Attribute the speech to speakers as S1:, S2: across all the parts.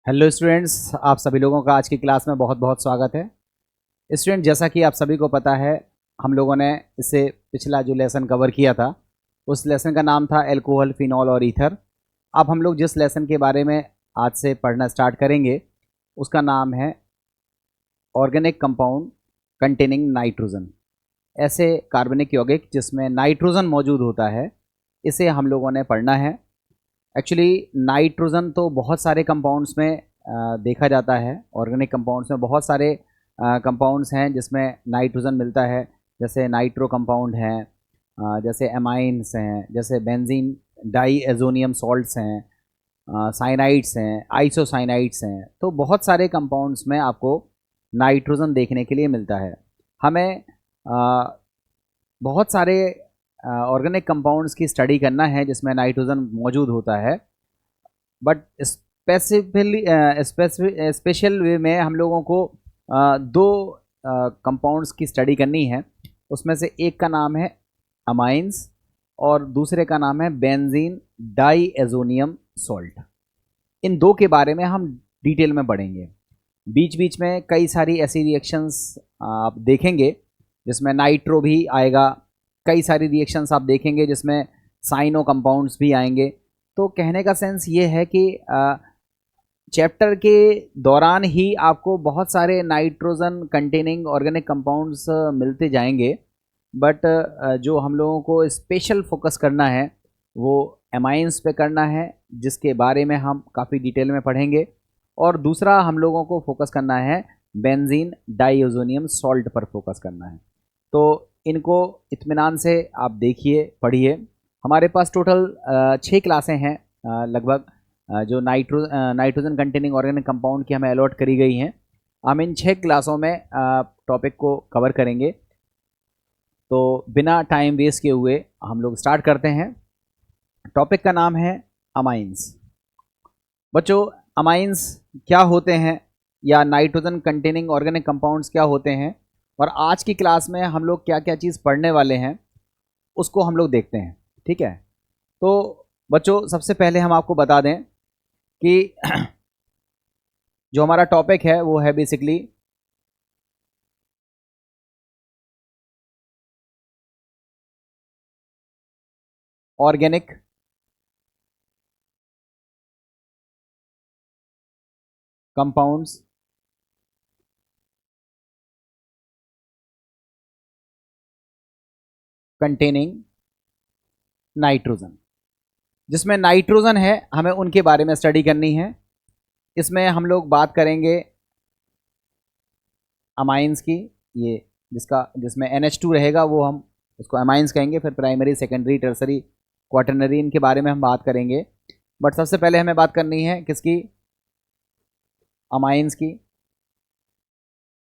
S1: Hello students, आप सभी लोगों का आज की क्लास में बहुत बहुत स्वागत है। स्टूडेंट, जैसा कि आप सभी को पता है, हम लोगों ने इससे पिछला जो लेसन कवर किया था उस लेसन का नाम था एल्कोहल, फिनॉल और ईथर। अब हम लोग जिस लेसन के बारे में आज से पढ़ना स्टार्ट करेंगे उसका नाम है ऑर्गेनिक कंपाउंड कंटेनिंग नाइट्रोजन। ऐसे कार्बनिक यौगिक जिसमें नाइट्रोजन मौजूद होता है, इसे हम लोगों ने पढ़ना है। एक्चुअली नाइट्रोजन तो बहुत सारे कंपाउंड्स में देखा जाता है। ऑर्गेनिक कंपाउंड्स में बहुत सारे कंपाउंड्स हैं जिसमें नाइट्रोजन मिलता है, जैसे नाइट्रो कंपाउंड हैं, जैसे एमाइंस हैं, जैसे बेंजीन डाईएजोनियम सॉल्ट्स हैं, साइनाइड्स हैं, आइसोसाइनाइड्स हैं। तो बहुत सारे कंपाउंड्स में आपको नाइट्रोजन देखने के लिए मिलता है। हमें बहुत सारे ऑर्गेनिक कंपाउंड्स की स्टडी करना है जिसमें नाइट्रोजन मौजूद होता है, बट स्पेशल वे में हम लोगों को दो कंपाउंड्स की स्टडी करनी है। उसमें से एक का नाम है अमाइंस और दूसरे का नाम है बेंजीन डाईएजोनियम सॉल्ट। इन दो के बारे में हम डिटेल में पढ़ेंगे। बीच बीच में कई सारी ऐसी रिएक्शंस आप देखेंगे जिसमें नाइट्रो भी आएगा, कई सारी रिएक्शंस आप देखेंगे जिसमें साइनो कंपाउंड्स भी आएंगे। तो कहने का सेंस ये है कि चैप्टर के दौरान ही आपको बहुत सारे नाइट्रोजन कंटेनिंग ऑर्गेनिक कंपाउंड्स मिलते जाएंगे, बट जो हम लोगों को स्पेशल फोकस करना है वो एमाइंस पे करना है, जिसके बारे में हम काफ़ी डिटेल में पढ़ेंगे। और दूसरा हम लोगों को फोकस करना है बेंजीन डाईएजोनियम सॉल्ट पर फोकस करना है। तो इनको इत्मीनान से आप देखिए, पढ़िए। हमारे पास टोटल 6 क्लासें हैं लगभग, जो नाइट्रोजन कंटेनिंग ऑर्गेनिक कंपाउंड की हमें अलॉट करी गई हैं। हम इन 6 क्लासों में टॉपिक को कवर करेंगे। तो बिना टाइम वेस्ट किए हुए हम लोग स्टार्ट करते हैं। टॉपिक का नाम है अमाइंस। बच्चों, अमाइंस क्या होते हैं या नाइट्रोजन कंटेनिंग ऑर्गेनिक कंपाउंड्स क्या होते हैं, और आज की क्लास में हम लोग क्या क्या चीज़ पढ़ने वाले हैं उसको हम लोग देखते हैं। ठीक है, तो बच्चों सबसे पहले हम आपको बता दें कि जो हमारा टॉपिक है वो है basically organic compounds containing nitrogen. जिसमें नाइट्रोजन है, हमें उनके बारे में स्टडी करनी है। इसमें हम लोग बात करेंगे अमाइंस की, ये जिसमें NH2 रहेगा वो हम उसको अमाइंस कहेंगे। फिर प्राइमरी, सेकेंडरी, टर्सरी, क्वाटरनरी, इनके बारे में हम बात करेंगे। बट सबसे पहले हमें बात करनी है किसकी? अमाइंस की।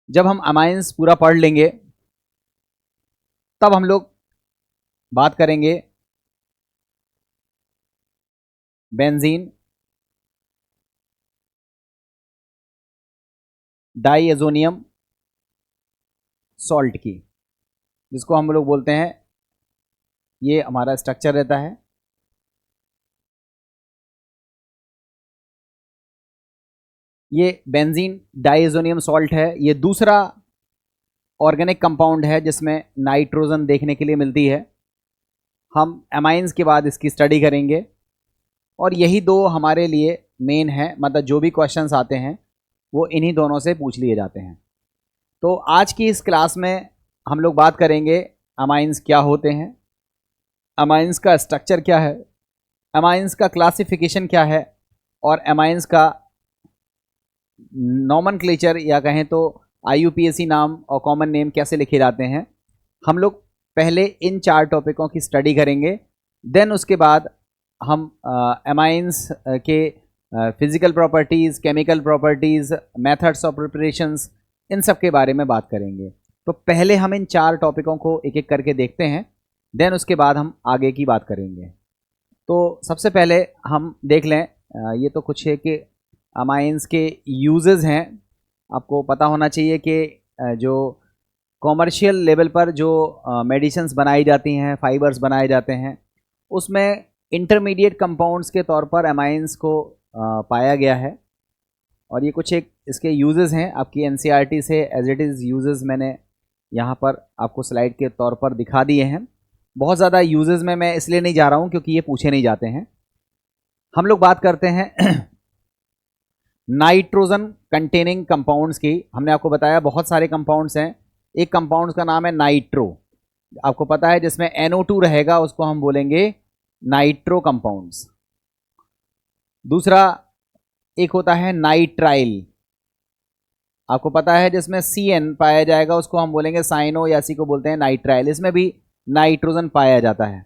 S1: जब हम अमाइंस पूरा पढ़ लेंगे तब हम लोग बात करेंगे बेंजीन डाईएजोनियम सॉल्ट की, जिसको हम लोग बोलते हैं, ये हमारा स्ट्रक्चर रहता है। ये बेंजीन डाईएजोनियम सॉल्ट है। ये दूसरा ऑर्गेनिक कंपाउंड है जिसमें नाइट्रोजन देखने के लिए मिलती है। हम एमाइंस के बाद इसकी स्टडी करेंगे और यही दो हमारे लिए मेन है, मतलब जो भी क्वेश्चंस आते हैं वो इन्हीं दोनों से पूछ लिए जाते हैं। तो आज की इस क्लास में हम लोग बात करेंगे अमाइंस क्या होते हैं, अमाइंस का स्ट्रक्चर क्या है, अमाइंस का क्लासिफिकेशन क्या है, और अमाइंस का नॉमनक्लेचर या कहें तो IUPAC नाम और कॉमन नेम कैसे लिखे जाते हैं। हम लोग पहले इन 4 टॉपिकों की स्टडी करेंगे, देन उसके बाद हम अमाइंस के physical properties, chemical properties, methods of preparations, इन सब के बारे में बात करेंगे। तो पहले हम इन 4 टॉपिकों को एक एक करके देखते हैं, देन उसके बाद हम आगे की बात करेंगे। तो सबसे पहले हम देख लें, ये तो कुछ है कि अमाइंस के यूजेस हैं। आपको पता होना चाहिए कि जो कॉमर्शियल लेवल पर जो मेडिसिन्स बनाई जाती हैं, फाइबर्स बनाए जाते हैं, उसमें इंटरमीडिएट कंपाउंड्स के तौर पर अमाइंस को पाया गया है। और ये कुछ एक इसके यूजेस हैं आपकी एनसीईआरटी से एज इट इज़ यूजेस मैंने यहाँ पर आपको स्लाइड के तौर पर दिखा दिए हैं। बहुत ज़्यादा यूजेस में मैं इसलिए नहीं जा रहा हूँ क्योंकि ये पूछे नहीं जाते हैं। हम लोग बात करते हैं नाइट्रोजन कंटेनिंग कंपाउंड्स की। हमने आपको बताया बहुत सारे कंपाउंड्स हैं। एक कंपाउंड का नाम है नाइट्रो, आपको पता है, जिसमें NO2 रहेगा उसको हम बोलेंगे नाइट्रो कंपाउंड्स। दूसरा एक होता है नाइट्राइल, आपको पता है, जिसमें CN पाया जाएगा उसको हम बोलेंगे साइनो, या सी को बोलते हैं नाइट्राइल। इसमें भी नाइट्रोजन पाया जाता है।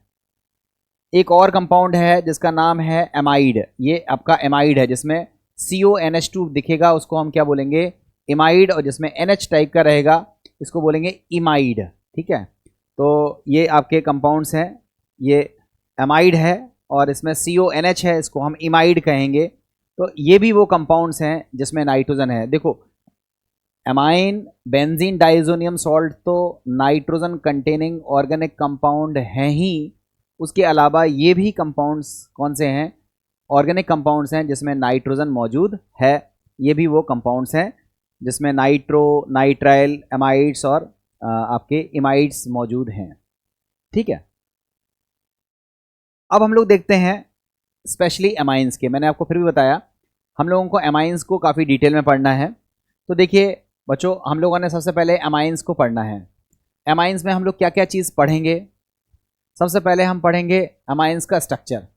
S1: एक और कंपाउंड है जिसका नाम है एमाइड। ये आपका एमाइड है जिसमें CONH2 दिखेगा, उसको हम क्या बोलेंगे, इमाइड। और जिसमें NH टाइप का रहेगा इसको बोलेंगे इमाइड। ठीक है, तो ये आपके कंपाउंड्स हैं। ये एमाइड है और इसमें CONH है, इसको हम इमाइड कहेंगे। तो ये भी वो कंपाउंड्स हैं जिसमें नाइट्रोजन है। देखो, एमाइन, बेंजीन डाइजोनियम सॉल्ट तो नाइट्रोजन कंटेनिंग ऑर्गेनिक कंपाउंड हैं ही। उसके अलावा ये भी कंपाउंड्स कौन से हैं, ऑर्गेनिक कंपाउंड्स हैं जिसमें नाइट्रोजन मौजूद है। ये भी वो कंपाउंड्स हैं जिसमें नाइट्रो, नाइट्राइल, एमाइड्स और आपके इमाइड्स मौजूद हैं। ठीक है, अब हम लोग देखते हैं स्पेशली एमाइंस के। मैंने आपको फिर भी बताया हम लोगों को एमाइंस को काफ़ी डिटेल में पढ़ना है। तो देखिए बच्चों, हम लोगों ने सबसे पहले एमाइंस को पढ़ना है। एमाइंस में हम लोग क्या क्या चीज़ पढ़ेंगे, सबसे पहले हम पढ़ेंगे एमाइंस का स्ट्रक्चर,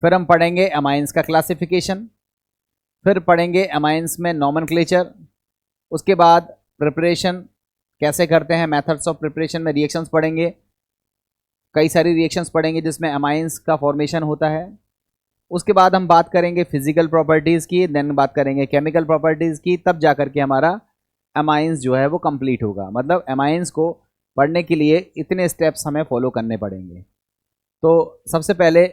S1: फिर हम पढ़ेंगे एमाइंस का क्लासिफिकेशन, फिर पढ़ेंगे एमाइंस में नॉमेनक्लेचर, उसके बाद प्रिपरेशन कैसे करते हैं, मेथड्स ऑफ प्रिपरेशन में रिएक्शंस पढ़ेंगे, कई सारी रिएक्शंस पढ़ेंगे जिसमें एमाइंस का फॉर्मेशन होता है। उसके बाद हम बात करेंगे फिजिकल प्रॉपर्टीज़ की, देन बात करेंगे केमिकल प्रॉपर्टीज़ की, तब जा करके हमारा एमाइंस जो है वो कंप्लीट होगा। मतलब एमाइंस को पढ़ने के लिए इतने स्टेप्स हमें फॉलो करने पड़ेंगे। तो सबसे पहले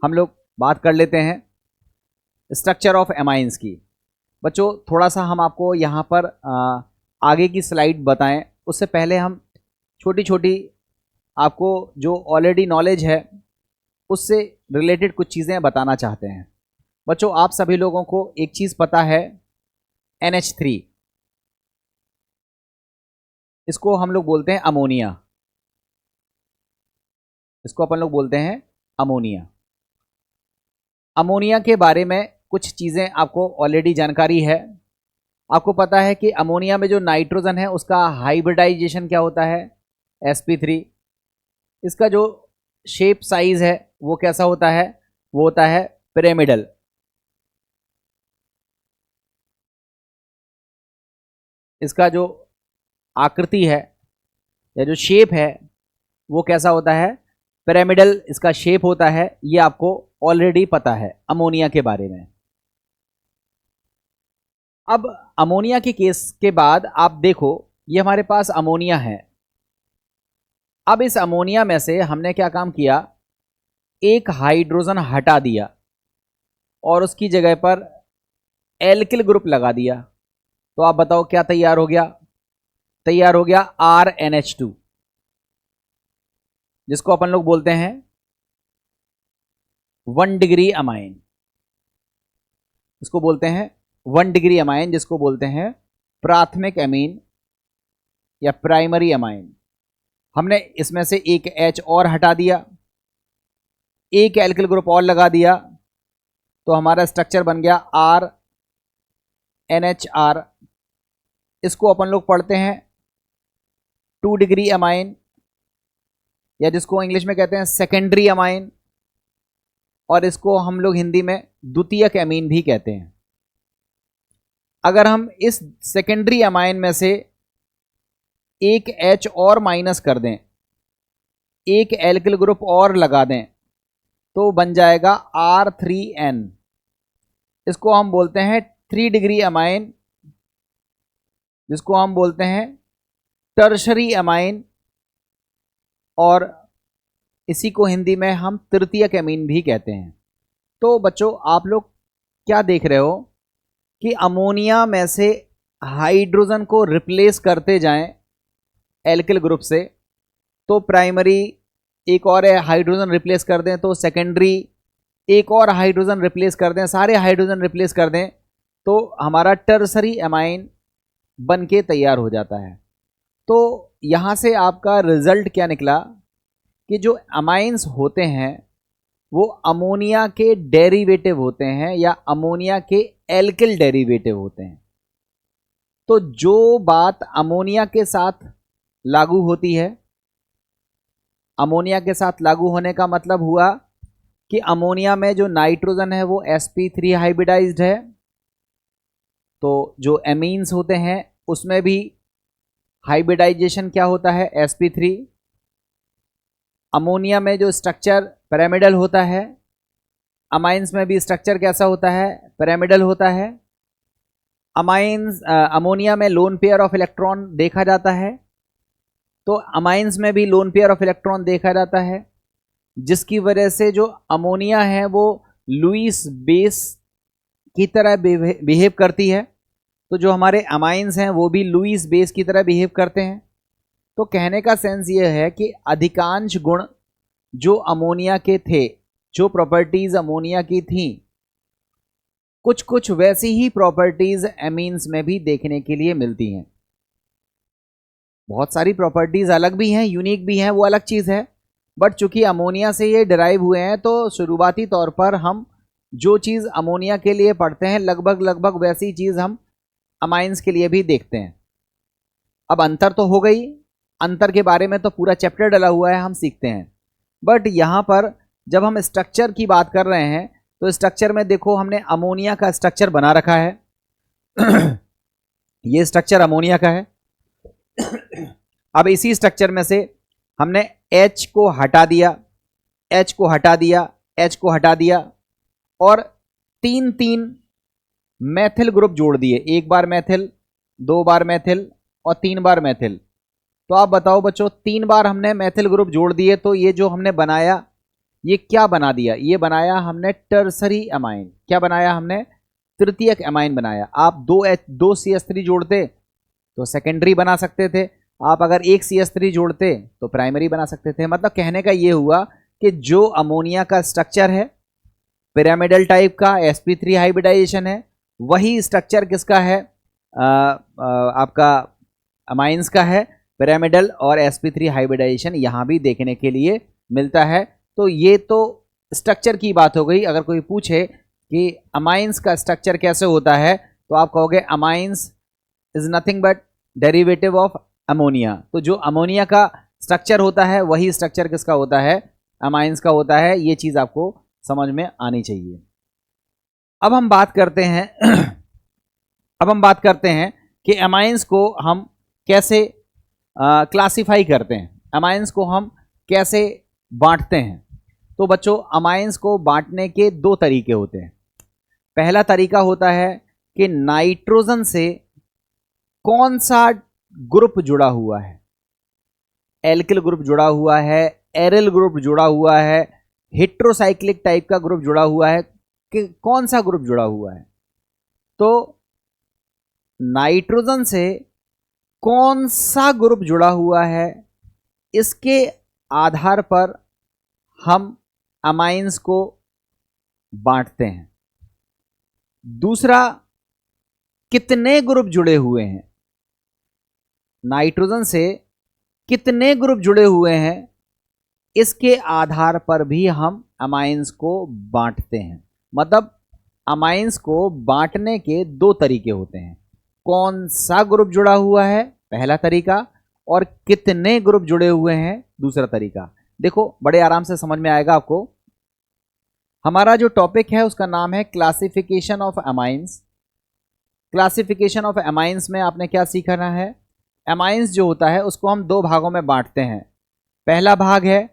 S1: हम लोग बात कर लेते हैं स्ट्रक्चर ऑफ एमाइंस की। बच्चों थोड़ा सा हम आपको यहाँ पर आगे की स्लाइड बताएं, उससे पहले हम छोटी छोटी आपको जो ऑलरेडी नॉलेज है उससे रिलेटेड कुछ चीज़ें बताना चाहते हैं। बच्चों आप सभी लोगों को एक चीज़ पता है, NH3, इसको हम लोग बोलते हैं अमोनिया, इसको अपन लोग बोलते हैं अमोनिया। अमोनिया के बारे में कुछ चीज़ें आपको ऑलरेडी जानकारी है। आपको पता है कि अमोनिया में जो नाइट्रोजन है उसका हाइब्रिडाइजेशन क्या होता है, sp3। इसका जो शेप साइज है वो कैसा होता है, वो होता है पिरामिडल। इसका जो आकृति है या जो शेप है वो कैसा होता है, पिरामिडल इसका शेप होता है। ये आपको ऑलरेडी पता है अमोनिया के बारे में। अब अमोनिया के केस के बाद आप देखो, ये हमारे पास अमोनिया है। अब इस अमोनिया में से हमने क्या काम किया, एक हाइड्रोजन हटा दिया और उसकी जगह पर एल्किल ग्रुप लगा दिया। तो आप बताओ क्या तैयार हो गया, तैयार हो गया RNH2, जिसको अपन लोग बोलते हैं 1 डिग्री अमाइन। इसको बोलते हैं 1 डिग्री अमाइन, जिसको बोलते हैं प्राथमिक अमीन या प्राइमरी अमाइन। हमने इसमें से एक H और हटा दिया, एक एल्किल ग्रुप और लगा दिया, तो हमारा स्ट्रक्चर बन गया RNHR। इसको अपन लोग पढ़ते हैं 2 डिग्री अमाइन, या जिसको इंग्लिश में कहते हैं सेकेंडरी अमाइन, और इसको हम लोग हिंदी में द्वितीयक अमीन भी कहते हैं। अगर हम इस सेकेंडरी अमाइन में से एक H और माइनस कर दें, एक एल्किल ग्रुप और लगा दें, तो बन जाएगा R3N। इसको हम बोलते हैं 3 डिग्री अमाइन, जिसको हम बोलते हैं टर्शरी अमाइन, और इसी को हिंदी में हम तृतीयक अमीन भी कहते हैं। तो बच्चों आप लोग क्या देख रहे हो कि अमोनिया में से हाइड्रोजन को रिप्लेस करते जाएं एल्किल ग्रुप से, तो प्राइमरी एक और हाइड्रोजन रिप्लेस कर दें, तो सेकेंडरी एक और हाइड्रोजन रिप्लेस कर दें, सारे हाइड्रोजन रिप्लेस कर दें, तो हमारा टर्सरी एमाइन बन के तैयार हो जाता है। तो यहाँ से आपका रिजल्ट क्या निकला कि जो अमाइंस होते हैं वो अमोनिया के डेरिवेटिव होते हैं या अमोनिया के एल्किल डेरिवेटिव होते हैं। तो जो बात अमोनिया के साथ लागू होती है, अमोनिया के साथ लागू होने का मतलब हुआ कि अमोनिया में जो नाइट्रोजन है वो sp3 हाइब्रिडाइज्ड है, तो जो एमीन्स होते हैं उसमें भी हाइब्रिडाइजेशन क्या होता है, sp3। अमोनिया में जो स्ट्रक्चर पिरामिडल होता है, अमाइंस में भी स्ट्रक्चर कैसा होता है, पिरामिडल होता है। अमाइंस अमोनिया में लोन पेयर ऑफ इलेक्ट्रॉन देखा जाता है, तो अमाइंस में भी लोन पेयर ऑफ इलेक्ट्रॉन देखा जाता है, जिसकी वजह से जो अमोनिया है वो लुईस बेस की तरह बिहेव करती है। तो जो हमारे अमाइंस हैं वो भी लुईस बेस की तरह बिहेव करते हैं। तो कहने का सेंस ये है कि अधिकांश गुण जो अमोनिया के थे, जो प्रॉपर्टीज अमोनिया की थी, कुछ कुछ वैसी ही प्रॉपर्टीज एमीन्स में भी देखने के लिए मिलती हैं। बहुत सारी प्रॉपर्टीज अलग भी हैं, यूनिक भी हैं, वो अलग चीज़ है। बट चूंकि अमोनिया से ये डिराइव हुए हैं तो शुरुआती तौर पर हम जो चीज़ अमोनिया के लिए पढ़ते हैं लगभग लगभग वैसी चीज़ हम अमाइंस के लिए भी देखते हैं। अब अंतर तो हो गई, अंतर के बारे में तो पूरा चैप्टर डला हुआ है, हम सीखते हैं। बट यहाँ पर जब हम स्ट्रक्चर की बात कर रहे हैं तो स्ट्रक्चर में देखो हमने अमोनिया का स्ट्रक्चर बना रखा है ये स्ट्रक्चर अमोनिया का है। अब इसी स्ट्रक्चर में से हमने H को हटा दिया, H को हटा दिया, H को हटा दिया और तीन तीन मैथिल ग्रुप जोड़ दिए, एक बार मैथिल, दो बार मैथिल और तीन बार मैथिल। तो आप बताओ बच्चों, तीन बार हमने मैथिल ग्रुप जोड़ दिए तो ये जो हमने बनाया ये क्या बना दिया, ये बनाया हमने टर्सरी एमाइन। क्या बनाया हमने, तृतीयक एमाइन बनाया। आप दो CH3 जोड़ते तो सेकेंडरी बना सकते थे, आप अगर एक CH3 जोड़ते तो प्राइमरी बना सकते थे। मतलब कहने का ये हुआ कि जो अमोनिया का स्ट्रक्चर है पिरामिडल टाइप का, sp3 हाइब्रिडाइजेशन है, वही स्ट्रक्चर किसका है, आपका अमाइंस का है, पिरामिडल और sp3 हाइब्रिडाइजेशन यहाँ भी देखने के लिए मिलता है। तो ये तो स्ट्रक्चर की बात हो गई। अगर कोई पूछे कि अमाइंस का स्ट्रक्चर कैसे होता है तो आप कहोगे amines is nothing but derivative of ammonia. तो जो अमोनिया का स्ट्रक्चर होता है वही स्ट्रक्चर किसका होता है, अमाइंस का होता है। ये चीज़ आपको समझ में आनी चाहिए। अब हम बात करते हैं अब हम बात करते हैं कि अमाइंस को हम कैसे क्लासिफाई करते हैं, अमाइंस को हम कैसे बांटते हैं। तो बच्चों अमाइंस को बांटने के दो तरीके होते हैं। पहला तरीका होता है कि नाइट्रोजन से कौन सा ग्रुप जुड़ा हुआ है, एल्किल ग्रुप जुड़ा हुआ है, एरिल ग्रुप जुड़ा हुआ है, हेट्रोसाइक्लिक टाइप का ग्रुप जुड़ा हुआ है, कि कौन सा ग्रुप जुड़ा हुआ है। तो नाइट्रोजन से कौन सा ग्रुप जुड़ा हुआ है इसके आधार पर हम अमाइंस को बांटते हैं। दूसरा, कितने ग्रुप जुड़े हुए हैं, नाइट्रोजन से कितने ग्रुप जुड़े हुए हैं इसके आधार पर भी हम अमाइंस को बांटते हैं। मतलब अमाइंस को बांटने के दो तरीके होते हैं, कौन सा ग्रुप जुड़ा हुआ है पहला तरीका, और कितने ग्रुप जुड़े हुए हैं दूसरा तरीका। देखो बड़े आराम से समझ में आएगा आपको। हमारा जो टॉपिक है उसका नाम है classification of amines. Classification of amines में आपने क्या सीखना है, अमाइंस जो होता है उसको हम दो भागों में बांटते हैं। पहला भाग है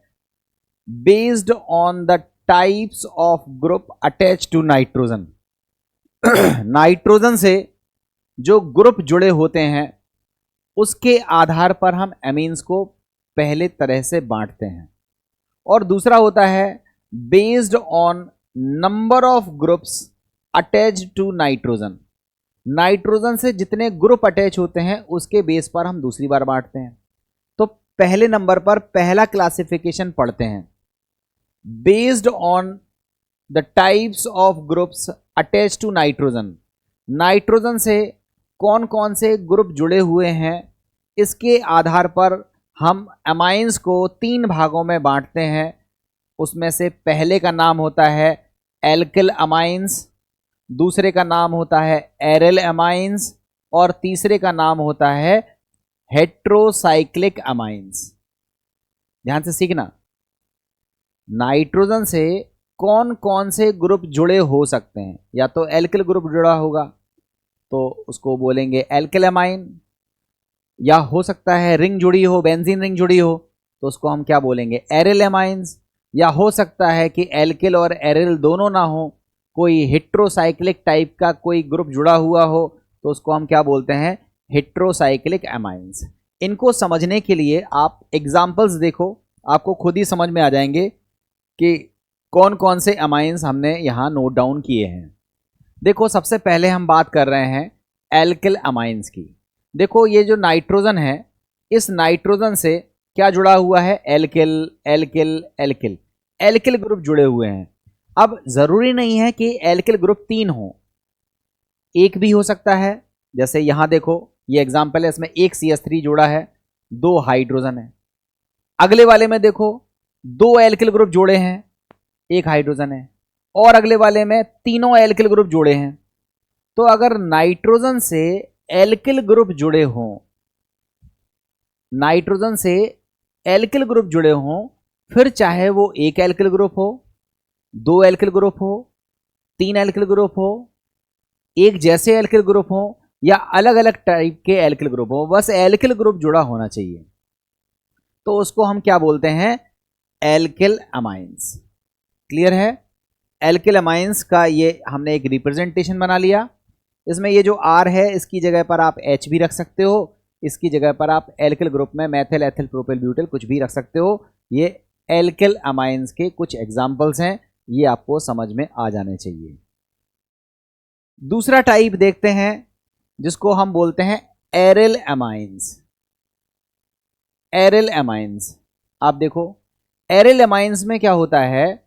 S1: based on the types of group attach to nitrogen. Nitrogen से जो ग्रुप जुड़े होते हैं उसके आधार पर हम अमीन्स को पहले तरह से बांटते हैं। और दूसरा होता है based on number of groups attached to nitrogen. Nitrogen से जितने ग्रुप अटैच होते हैं उसके बेस पर हम दूसरी बार बांटते हैं। तो पहले नंबर पर पहला क्लासिफिकेशन पढ़ते हैं, based on the types of groups attach to nitrogen. Nitrogen से कौन कौन से ग्रुप जुड़े हुए हैं, इसके आधार पर हम अमाइंस को 3 भागों में बांटते हैं। उसमें से पहले का नाम होता है एल्किल अमाइंस, दूसरे का नाम होता है एरिल अमाइंस और तीसरे का नाम होता है हेट्रोसाइक्लिक अमाइंस। ध्यान से सीखना, नाइट्रोजन से कौन कौन से ग्रुप जुड़े हो सकते हैं। या तो एल्किल ग्रुप जुड़ा होगा तो उसको बोलेंगे एल्किल अमाइन, या हो सकता है रिंग जुड़ी हो, बेंजीन रिंग जुड़ी हो, तो उसको हम क्या बोलेंगे, एरिल अमाइंस। या हो सकता है कि एल्किल और एरिल दोनों ना हो, कोई हेट्रोसाइक्लिक टाइप का कोई ग्रुप जुड़ा हुआ हो, तो उसको हम क्या बोलते हैं, हेट्रोसाइक्लिक अमाइंस। इनको समझने के लिए आप एग्जाम्पल्स देखो, आपको खुद ही समझ में आ जाएंगे कि कौन कौन से अमाइंस हमने यहाँ नोट डाउन किए हैं। देखो, सबसे पहले हम बात कर रहे हैं एल्किल अमाइंस की। देखो, ये जो नाइट्रोजन है, इस नाइट्रोजन से क्या जुड़ा हुआ है, alkyl alkyl alkyl, alkyl group जुड़े हुए हैं। अब जरूरी नहीं है कि एल्किल ग्रुप 3 हो, एक भी हो सकता है। जैसे यहां देखो, ये एग्जांपल है, इसमें एक CH3 जुड़ा है, 2 हाइड्रोजन है। अगले वाले में देखो, 2 एल्किल ग्रुप जोड़े हैं, 1 हाइड्रोजन है, और अगले वाले में तीनों एल्किल ग्रुप जोड़े हैं। तो अगर नाइट्रोजन से एल्किल ग्रुप जुड़े हों, नाइट्रोजन से एल्किल ग्रुप जुड़े हों, फिर चाहे वो 1 एल्किल ग्रुप हो, 2 एल्किल ग्रुप हो, 3 एल्किल ग्रुप हो, एक जैसे एल्किल ग्रुप हो, या अलग अलग टाइप के एल्किल ग्रुप हो, बस एल्किल ग्रुप जुड़ा होना चाहिए, तो उसको हम क्या बोलते हैं, एल्किल अमाइंस। क्लियर है? एल्किल अमाइंस का ये हमने एक रिप्रेजेंटेशन बना लिया। इसमें ये जो R है, इसकी जगह पर आप H भी रख सकते हो, इसकी जगह पर आप एल्किल ग्रुप में मेथिल, एथिल, प्रोपिल, ब्यूटिल कुछ भी रख सकते हो। ये एल्किल अमाइंस के कुछ एग्जाम्पल्स हैं, ये आपको समझ में आ जाने चाहिए। दूसरा टाइप देखते हैं जिसको हम बोलते हैं एरिल अमाइंस। एरिल अमाइंस, आप देखो, एरिल अमाइंस में क्या होता है,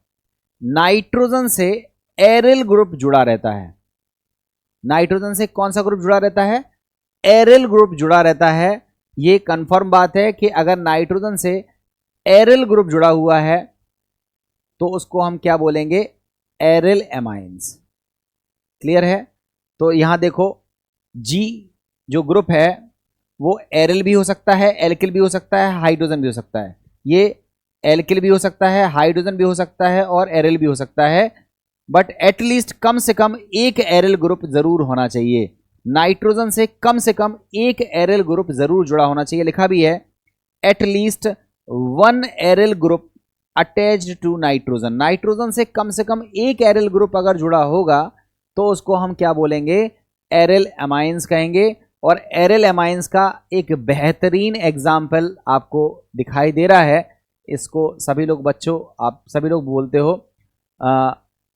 S1: नाइट्रोजन से एरिल ग्रुप जुड़ा रहता है। नाइट्रोजन से कौन सा ग्रुप जुड़ा रहता है, एरिल ग्रुप जुड़ा रहता है। ये कंफर्म बात है कि अगर नाइट्रोजन से एरिल ग्रुप जुड़ा हुआ है तो उसको हम क्या बोलेंगे, एरिल अमाइंस। क्लियर है? तो यहां देखो, G जो ग्रुप है वो एरिल भी हो सकता है, एल्किल भी हो सकता है, हाइड्रोजन भी हो सकता है। ये एल्किल भी हो सकता है, हाइड्रोजन भी हो सकता है और एरिल भी हो सकता है, बट एटलीस्ट कम से कम एक एरिल ग्रुप जरूर होना चाहिए। नाइट्रोजन से कम एक एरिल ग्रुप जरूर जुड़ा होना चाहिए। लिखा भी है, at least 1 aryl group attached to nitrogen. Nitrogen से कम एक एरिल ग्रुप अगर जुड़ा होगा तो उसको हम क्या बोलेंगे, एरिल अमाइंस कहेंगे। और एरिल अमाइंस का एक बेहतरीन एग्जाम्पल आपको दिखाई दे रहा है, इसको सभी लोग बच्चों, आप सभी लोग बोलते हो,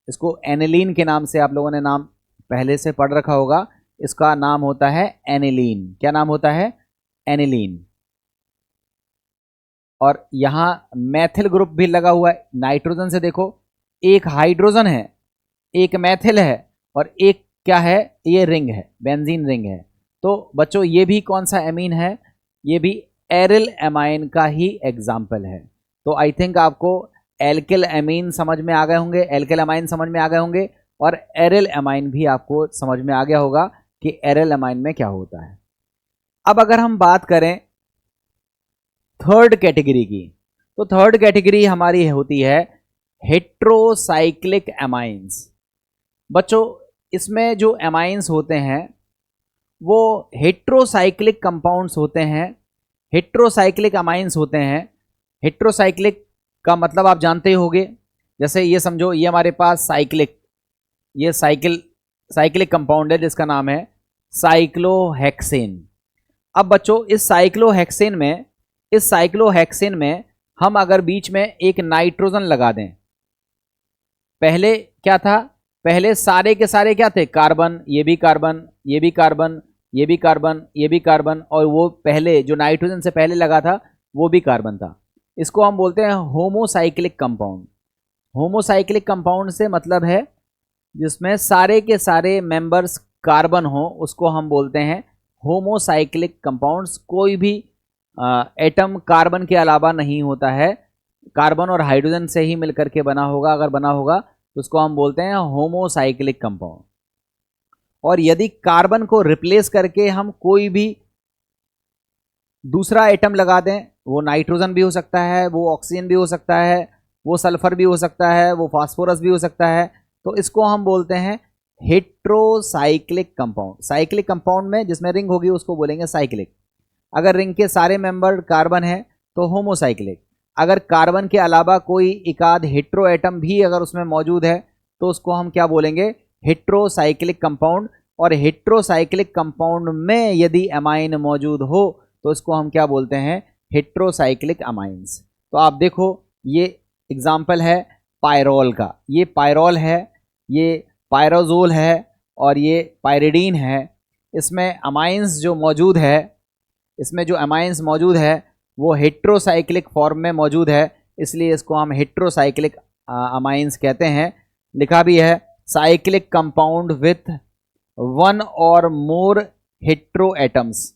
S1: इसको एनिलीन के नाम से आप लोगों ने नाम पहले से पढ़ रखा होगा। इसका नाम होता है एनिलीन। क्या नाम होता है, एनिलीन। और यहां मैथिल ग्रुप भी लगा हुआ है। नाइट्रोजन से देखो, एक हाइड्रोजन है, एक मैथिल है और एक क्या है, ये रिंग है, बेंजीन रिंग है। तो बच्चों, ये भी कौन सा एमीन है, ये भी एरिल एमाइन का ही एग्जाम्पल है। तो आई थिंक आपको एल्किल एमीन समझ में आ गए होंगे, एल्किल अमाइन समझ में आ गए होंगे, और एरिल एमाइन भी आपको समझ में आ गया होगा कि एरिल एमाइन में क्या होता है। अब अगर हम बात करें थर्ड कैटेगरी की, तो थर्ड कैटेगरी हमारी होती है हेट्रोसाइक्लिक एमाइंस। बच्चों, इसमें जो एमाइंस होते हैं वो हेट्रोसाइक्लिक कंपाउंड्स होते हैं, हेट्रोसाइक्लिक अमाइंस होते हैं। हेट्रोसाइक्लिक का मतलब आप जानते ही होंगे, जैसे ये समझो, ये हमारे पास साइक्लिक, ये साइक्लिक कंपाउंड है जिसका नाम है साइक्लोहेक्सेन। अब बच्चों, इस साइक्लोहेक्सेन में हम अगर बीच में एक नाइट्रोजन लगा दें, पहले क्या था, पहले सारे के सारे क्या थे, कार्बन, ये भी कार्बन, ये भी कार्बन, ये भी कार्बन, ये भी कार्बन, और वो पहले जो नाइट्रोजन से पहले लगा था वो भी कार्बन था। इसको हम बोलते हैं होमोसाइक्लिक कंपाउंड। होमोसाइक्लिक कंपाउंड से मतलब है जिसमें सारे के सारे मेंबर्स कार्बन हो उसको हम बोलते हैं होमोसाइक्लिक कंपाउंड्स। कोई भी एटम कार्बन के अलावा नहीं होता है, कार्बन और हाइड्रोजन से ही मिलकर के बना होगा। अगर बना होगा तो उसको हम बोलते हैं होमोसाइक्लिक कंपाउंड। और यदि कार्बन को रिप्लेस करके हम कोई भी दूसरा एटम लगा दें, वो नाइट्रोजन भी हो सकता है, वो ऑक्सीजन भी हो सकता है, वो सल्फर भी हो सकता है, वो फास्फोरस भी हो सकता है, तो इसको हम बोलते हैं हेट्रोसाइक्लिक कंपाउंड। साइक्लिक कंपाउंड में जिसमें रिंग होगी उसको बोलेंगे साइक्लिक। अगर रिंग के सारे मेंबर कार्बन है तो होमोसाइक्लिक। अगर कार्बन के अलावा कोई एकाध हेट्रो एटम भी अगर उसमें मौजूद है तो उसको हम क्या बोलेंगे, हेट्रोसाइक्लिक कंपाउंड। और हेट्रोसाइक्लिक कंपाउंड में यदि एमाइन मौजूद हो तो इसको हम क्या बोलते हैं, हेट्रोसाइक्लिक अमाइंस। तो आप देखो ये एग्जाम्पल है पायरोल का, ये पायरोल है, ये पायरोजोल है और ये पायरिडीन है। इसमें अमाइंस जो मौजूद है, इसमें जो अमाइंस मौजूद है वो हेट्रोसाइक्लिक फॉर्म में मौजूद है, इसलिए इसको हम हेट्रोसाइक्लिक अमाइंस कहते हैं। लिखा भी है साइक्लिक कंपाउंड विथ वन और मोर हेट्रो एटम्स।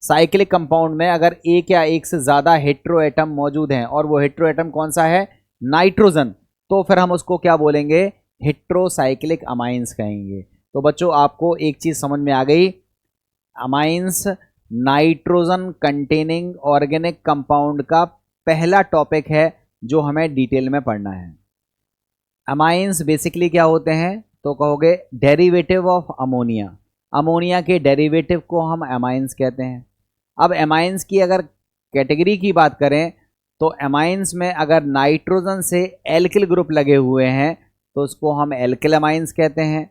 S1: साइक्लिक कंपाउंड में अगर एक या एक से ज़्यादा हेट्रो एटम मौजूद हैं और वो हेट्रो एटम कौन सा है, नाइट्रोजन, तो फिर हम उसको क्या बोलेंगे, हेट्रोसाइक्लिक अमाइंस कहेंगे। तो बच्चों आपको एक चीज़ समझ में आ गई, amines nitrogen containing organic compound का पहला टॉपिक है जो हमें डिटेल में पढ़ना है। अमाइंस बेसिकली क्या होते हैं, तो कहोगे डेरिवेटिव ऑफ अमोनिया। अमोनिया के डेरिवेटिव को हम अमाइंस कहते हैं। अब अमाइंस की अगर कैटेगरी की बात करें तो अमाइंस में अगर नाइट्रोजन से एल्किल ग्रुप लगे हुए हैं तो उसको हम एल्किल अमाइंस कहते हैं।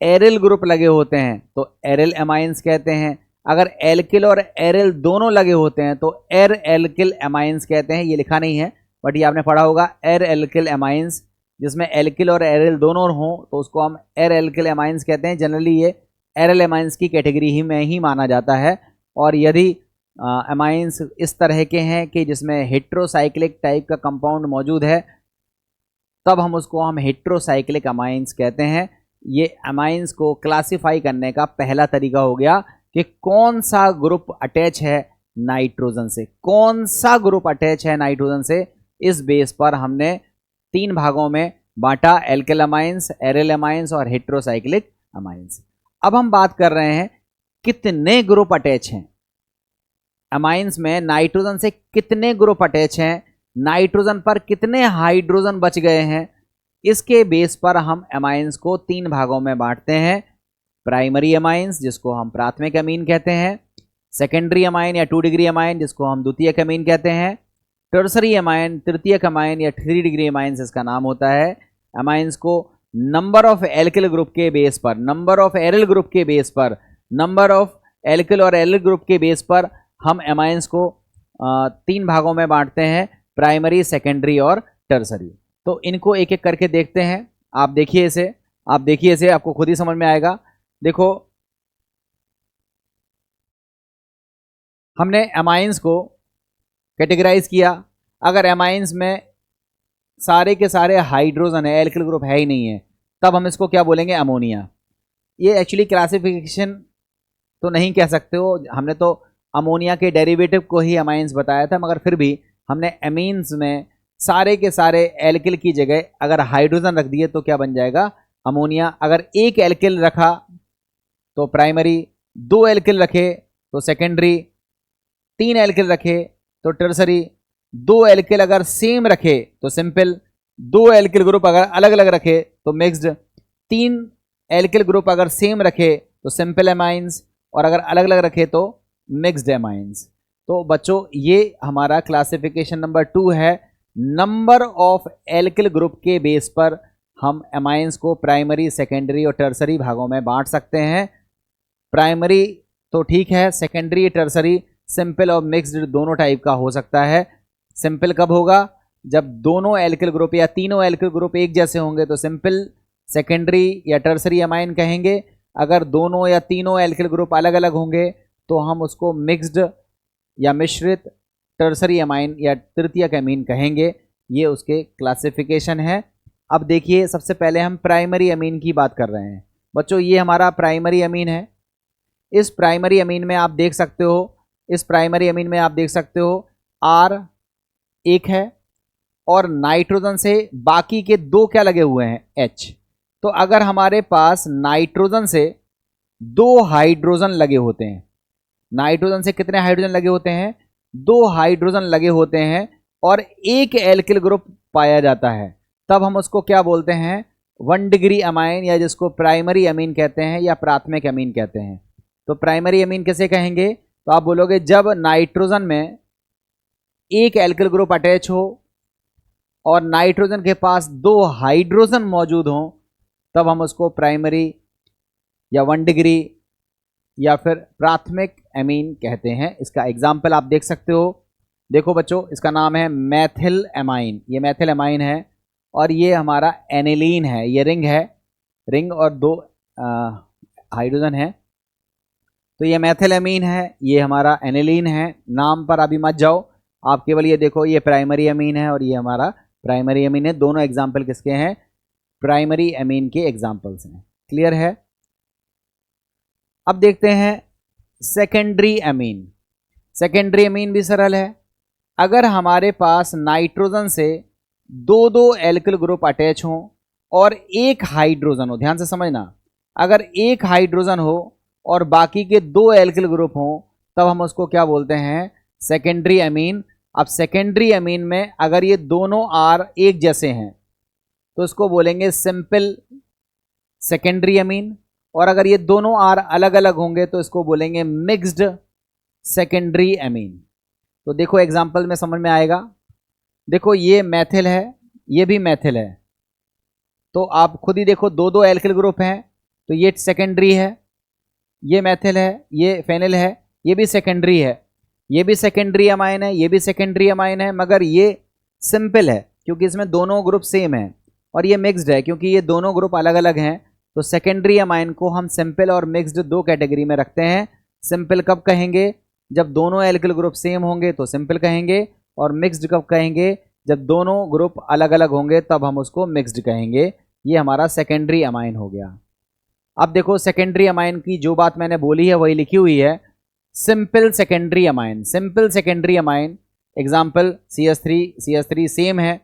S1: एरिल ग्रुप लगे होते हैं तो एरिल अमाइंस कहते हैं। अगर एल्किल और एरिल दोनों लगे होते हैं तो एर एल्किल अमाइंस कहते हैं। ये लिखा नहीं है बट ये आपने पढ़ा होगा, एर एल्किल अमाइंस, जिसमें एल्किल और एरिल दोनों हों तो उसको हम एर एल्किल अमाइंस कहते हैं। जनरली ये एरिल अमाइंस की कैटेगरी ही में ही माना जाता है। और यदि अमाइंस इस तरह के हैं कि जिसमें हेट्रोसाइक्लिक टाइप का कंपाउंड मौजूद है तब हम उसको हम हेट्रोसाइक्लिक अमाइंस कहते हैं। ये अमाइंस को क्लासिफाई करने का पहला तरीका हो गया कि कौन सा ग्रुप अटैच है नाइट्रोजन से, कौन सा ग्रुप अटैच है नाइट्रोजन से। इस बेस पर हमने 3 भागों में बांटा, एल्किल अमाइंस, एरिल अमाइंस और हेट्रोसाइक्लिक अमाइंस। अब हम बात कर रहे हैं कितने ग्रुप अटैच हैं अमाइंस में, नाइट्रोजन से कितने ग्रुप अटैच हैं, नाइट्रोजन पर कितने हाइड्रोजन बच गए हैं। इसके बेस पर हम अमाइंस को 3 भागों में बांटते हैं। प्राइमरी अमाइंस जिसको हम प्राथमिक अमीन कहते हैं, सेकेंडरी अमाइन या 2 डिग्री अमाइन जिसको हम द्वितीयक अमीन कहते हैं, टर्सरी अमाइन तृतीयक अमाइन या 3 डिग्री अमाइंस इसका नाम होता है। अमाइंस को नंबर ऑफ एल्किल ग्रुप के बेस पर, नंबर ऑफ एरिल ग्रुप के बेस पर, नंबर ऑफ एल्किल और एरिल ग्रुप के बेस पर हम अमाइंस को 3 भागों में बांटते हैं, प्राइमरी, सेकेंडरी और टर्सरी। तो इनको एक एक करके देखते हैं। आप देखिए इसे, आपको खुद ही समझ में आएगा। देखो हमने अमाइंस को कैटेगराइज किया। अगर अमाइंस में सारे के सारे हाइड्रोजन है, एल्किल ग्रुप है ही नहीं है, तब हम इसको क्या बोलेंगे, अमोनिया। ये एक्चुअली क्लासिफिकेशन तो नहीं कह सकते हो, हमने तो अमोनिया के डेरिवेटिव को ही अमाइंस बताया था, मगर फिर भी हमने अमीन्स में सारे के सारे एल्किल की जगह अगर हाइड्रोजन रख दिए तो क्या बन जाएगा, अमोनिया। अगर एक एल्किल रखा तो प्राइमरी, 2 एल्किल रखे तो सेकेंडरी, 3 एल्किल रखे तो टर्सरी, 2 एल्किल अगर सेम रखे तो सिंपल, 2 एल्किल ग्रुप अगर अलग अलग रखे तो मिक्स्ड, 3 एल्किल ग्रुप अगर सेम रखे तो सिंपल एमाइंस और अगर अलग अलग रखे तो मिक्स्ड एमाइंस। तो बच्चों ये हमारा क्लासिफिकेशन नंबर 2 है। नंबर ऑफ एल्किल ग्रुप के बेस पर हम एमाइंस को प्राइमरी, सेकेंडरी और टर्सरी भागों में बांट सकते हैं। प्राइमरी तो ठीक है, सेकेंडरी, टर्सरी, सिंपल और मिक्स्ड दोनों टाइप का हो सकता है। सिंपल कब होगा, जब दोनों एल्किल ग्रुप या तीनों एल्किल ग्रुप एक जैसे होंगे तो सिंपल सेकेंडरी या टर्सरी अमाइन कहेंगे। अगर दोनों या तीनों एल्किल ग्रुप अलग अलग होंगे तो हम उसको मिक्स्ड या मिश्रित टर्सरी अमाइन या तृतीयक अमीन कहेंगे। ये उसके क्लासिफिकेशन है। अब देखिए सबसे पहले हम प्राइमरी अमीन की बात कर रहे हैं। बच्चों ये हमारा प्राइमरी अमीन है। इस प्राइमरी अमीन में आप देख सकते हो, इस प्राइमरी अमीन में आप देख सकते हो R एक है और नाइट्रोजन से बाकी के दो क्या लगे हुए हैं, H। तो अगर हमारे पास नाइट्रोजन से दो हाइड्रोजन लगे होते हैं, नाइट्रोजन से कितने हाइड्रोजन लगे होते हैं, दो हाइड्रोजन लगे होते हैं और एक एल्किल ग्रुप पाया जाता है, तब हम उसको क्या बोलते हैं, 1 डिग्री अमाइन, या जिसको प्राइमरी अमीन कहते हैं या प्राथमिक अमीन कहते हैं। तो प्राइमरी अमीन कैसे कहेंगे, तो आप बोलोगे जब नाइट्रोजन में एक एल्किल ग्रुप अटैच हो और नाइट्रोजन के पास दो हाइड्रोजन मौजूद हों, तब हम उसको प्राइमरी या 1 डिग्री या फिर प्राथमिक अमीन कहते हैं। इसका एग्जाम्पल आप देख सकते हो। देखो बच्चों, इसका नाम है मैथिल अमाइन। ये मैथिल अमाइन है और ये हमारा एनिलीन है। ये रिंग है, रिंग और दो हाइड्रोजन है। तो ये मैथिल अमीन है, ये हमारा एनिलीन है। नाम पर अभी मत जाओ, आप केवल ये देखो, ये प्राइमरी अमीन है और ये हमारा प्राइमरी अमीन है। दोनों एग्जाम्पल किसके हैं, प्राइमरी अमीन के एग्जाम्पल्स हैं। क्लियर है। अब देखते हैं सेकेंडरी अमीन। सेकेंडरी अमीन भी सरल है। अगर हमारे पास नाइट्रोजन से दो दो एल्किल ग्रुप अटैच हों और एक हाइड्रोजन हो, ध्यान से समझना, अगर एक हाइड्रोजन हो और बाकी के दो एल्किल ग्रुप हों, तब हम उसको क्या बोलते हैं, सेकेंडरी अमीन। अब सेकेंडरी अमीन में अगर ये दोनों आर एक जैसे हैं तो इसको बोलेंगे सिंपल सेकेंडरी अमीन, और अगर ये दोनों आर अलग अलग होंगे तो इसको बोलेंगे मिक्स्ड सेकेंडरी अमीन। तो देखो एग्जांपल में समझ में आएगा। देखो ये मैथिल है, ये भी मैथिल है, तो आप खुद ही देखो दो दो एल्किल ग्रुप हैं तो ये सेकेंडरी है। ये मैथिल है, ये फेनिल है, ये भी सेकेंडरी है, ये भी सेकेंडरी अमाइन है, ये भी सेकेंडरी अमाइन है, मगर ये सिंपल है क्योंकि इसमें दोनों ग्रुप सेम है, और ये मिक्स्ड है क्योंकि ये दोनों ग्रुप अलग अलग हैं। तो सेकेंडरी अमाइन को हम सिंपल और मिक्स्ड दो कैटेगरी में रखते हैं। सिंपल कब कहेंगे, जब दोनों एल्किल ग्रुप सेम होंगे तो सिंपल कहेंगे, और मिक्स्ड कब कहेंगे, जब दोनों ग्रुप अलग अलग होंगे तब हम उसको मिक्स्ड कहेंगे। ये हमारा सेकेंडरी अमाइन हो गया। अब देखो सेकेंडरी अमाइन की जो बात मैंने बोली है वही लिखी हुई है, simple secondary amine. Simple secondary amine example CH3 same है,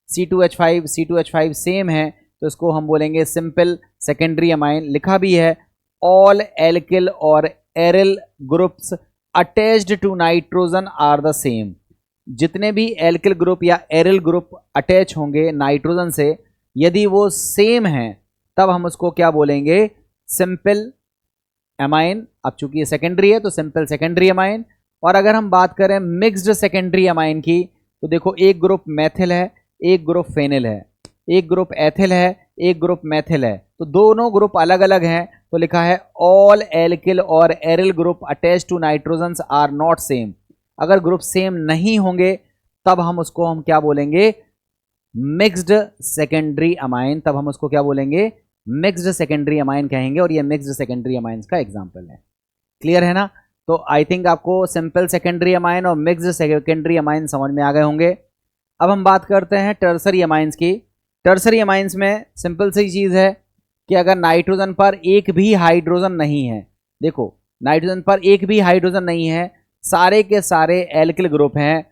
S1: C2H5 सेम है, तो इसको हम बोलेंगे सिंपल सेकेंडरी अमाइन। लिखा भी है ऑल एल्किल और aryl groups attached to nitrogen are the same. जितने भी एल्किल ग्रुप या एरिल ग्रुप अटैच होंगे नाइट्रोजन से, यदि वो सेम हैं तब हम उसको क्या बोलेंगे, सिंपल अमाइन। अब चूंकि ये सेकेंडरी है तो सिंपल सेकेंडरी अमाइन। और अगर हम बात करें मिक्स्ड सेकेंडरी अमाइन की, तो देखो एक ग्रुप मैथिल है, एक ग्रुप फेनिल है, एक ग्रुप एथिल है, एक ग्रुप मैथिल है, तो दोनों ग्रुप अलग अलग हैं, तो लिखा है ऑल एल्किल और aryl group attach to nitrogens are not same. अगर ग्रुप सेम नहीं होंगे तब हम उसको हम क्या बोलेंगे, मिक्स्ड सेकेंडरी अमाइन। तब हम उसको क्या बोलेंगे, मिक्स्ड सेकेंडरी अमाइन कहेंगे, और ये मिक्स्ड सेकेंडरी अमाइंस का एग्जांपल है। क्लियर है ना। तो आई थिंक आपको सिंपल सेकेंडरी अमाइन और मिक्स्ड सेकेंडरी अमाइन समझ में आ गए होंगे। अब हम बात करते हैं टर्सरी अमाइंस की। टर्सरी अमाइंस में सिंपल सी चीज़ है कि अगर नाइट्रोजन पर एक भी हाइड्रोजन नहीं है, देखो नाइट्रोजन पर एक भी हाइड्रोजन नहीं है, सारे के सारे एल्किल ग्रुप हैं,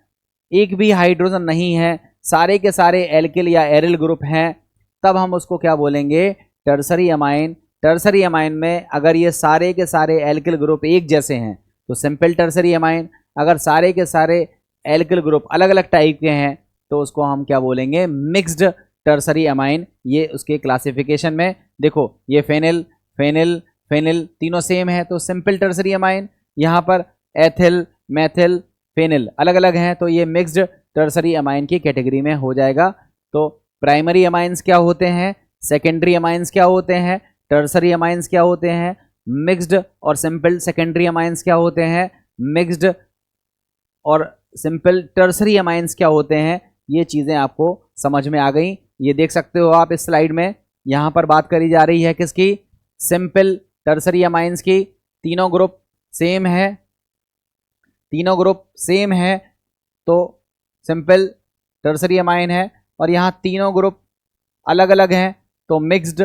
S1: एक भी हाइड्रोजन नहीं है, सारे के सारे एल्किल या एरिल ग्रुप हैं, तब हम उसको क्या बोलेंगे, टर्सरी अमाइन। टर्सरी अमाइन में अगर ये सारे के सारे एल्किल ग्रुप एक जैसे हैं तो सिंपल टर्सरी अमाइन। अगर सारे के सारे एल्किल ग्रुप अलग अलग टाइप के हैं तो उसको हम क्या बोलेंगे, मिक्स्ड टर्सरी अमाइन। ये उसके क्लासिफिकेशन में देखो, ये फेनिल फेनिल फेनिल तीनों सेम है तो सिंपल टर्सरी अमाइन। यहाँ पर एथिल मैथिल फेनिल अलग अलग हैं तो ये मिक्स्ड टर्सरी अमाइन की कैटेगरी में हो जाएगा। तो प्राइमरी अमाइंस क्या होते हैं, सेकेंडरी अमाइंस क्या होते हैं, टर्सरी अमाइंस क्या होते हैं, मिक्स्ड और सिंपल सेकेंडरी अमाइंस क्या होते हैं, मिक्स्ड और सिंपल टर्सरी अमाइंस क्या होते हैं। ये चीज़ें आपको समझ में आ गई। ये देख सकते हो आप इस स्लाइड में, यहाँ पर बात करी जा रही है किसकी, सिंपल टर्सरी अमाइंस की। तीनों ग्रुप सेम है, तीनों ग्रुप सेम है तो सिंपल टर्सरी अमाइन है, और यहाँ तीनों ग्रुप अलग अलग हैं तो मिक्स्ड,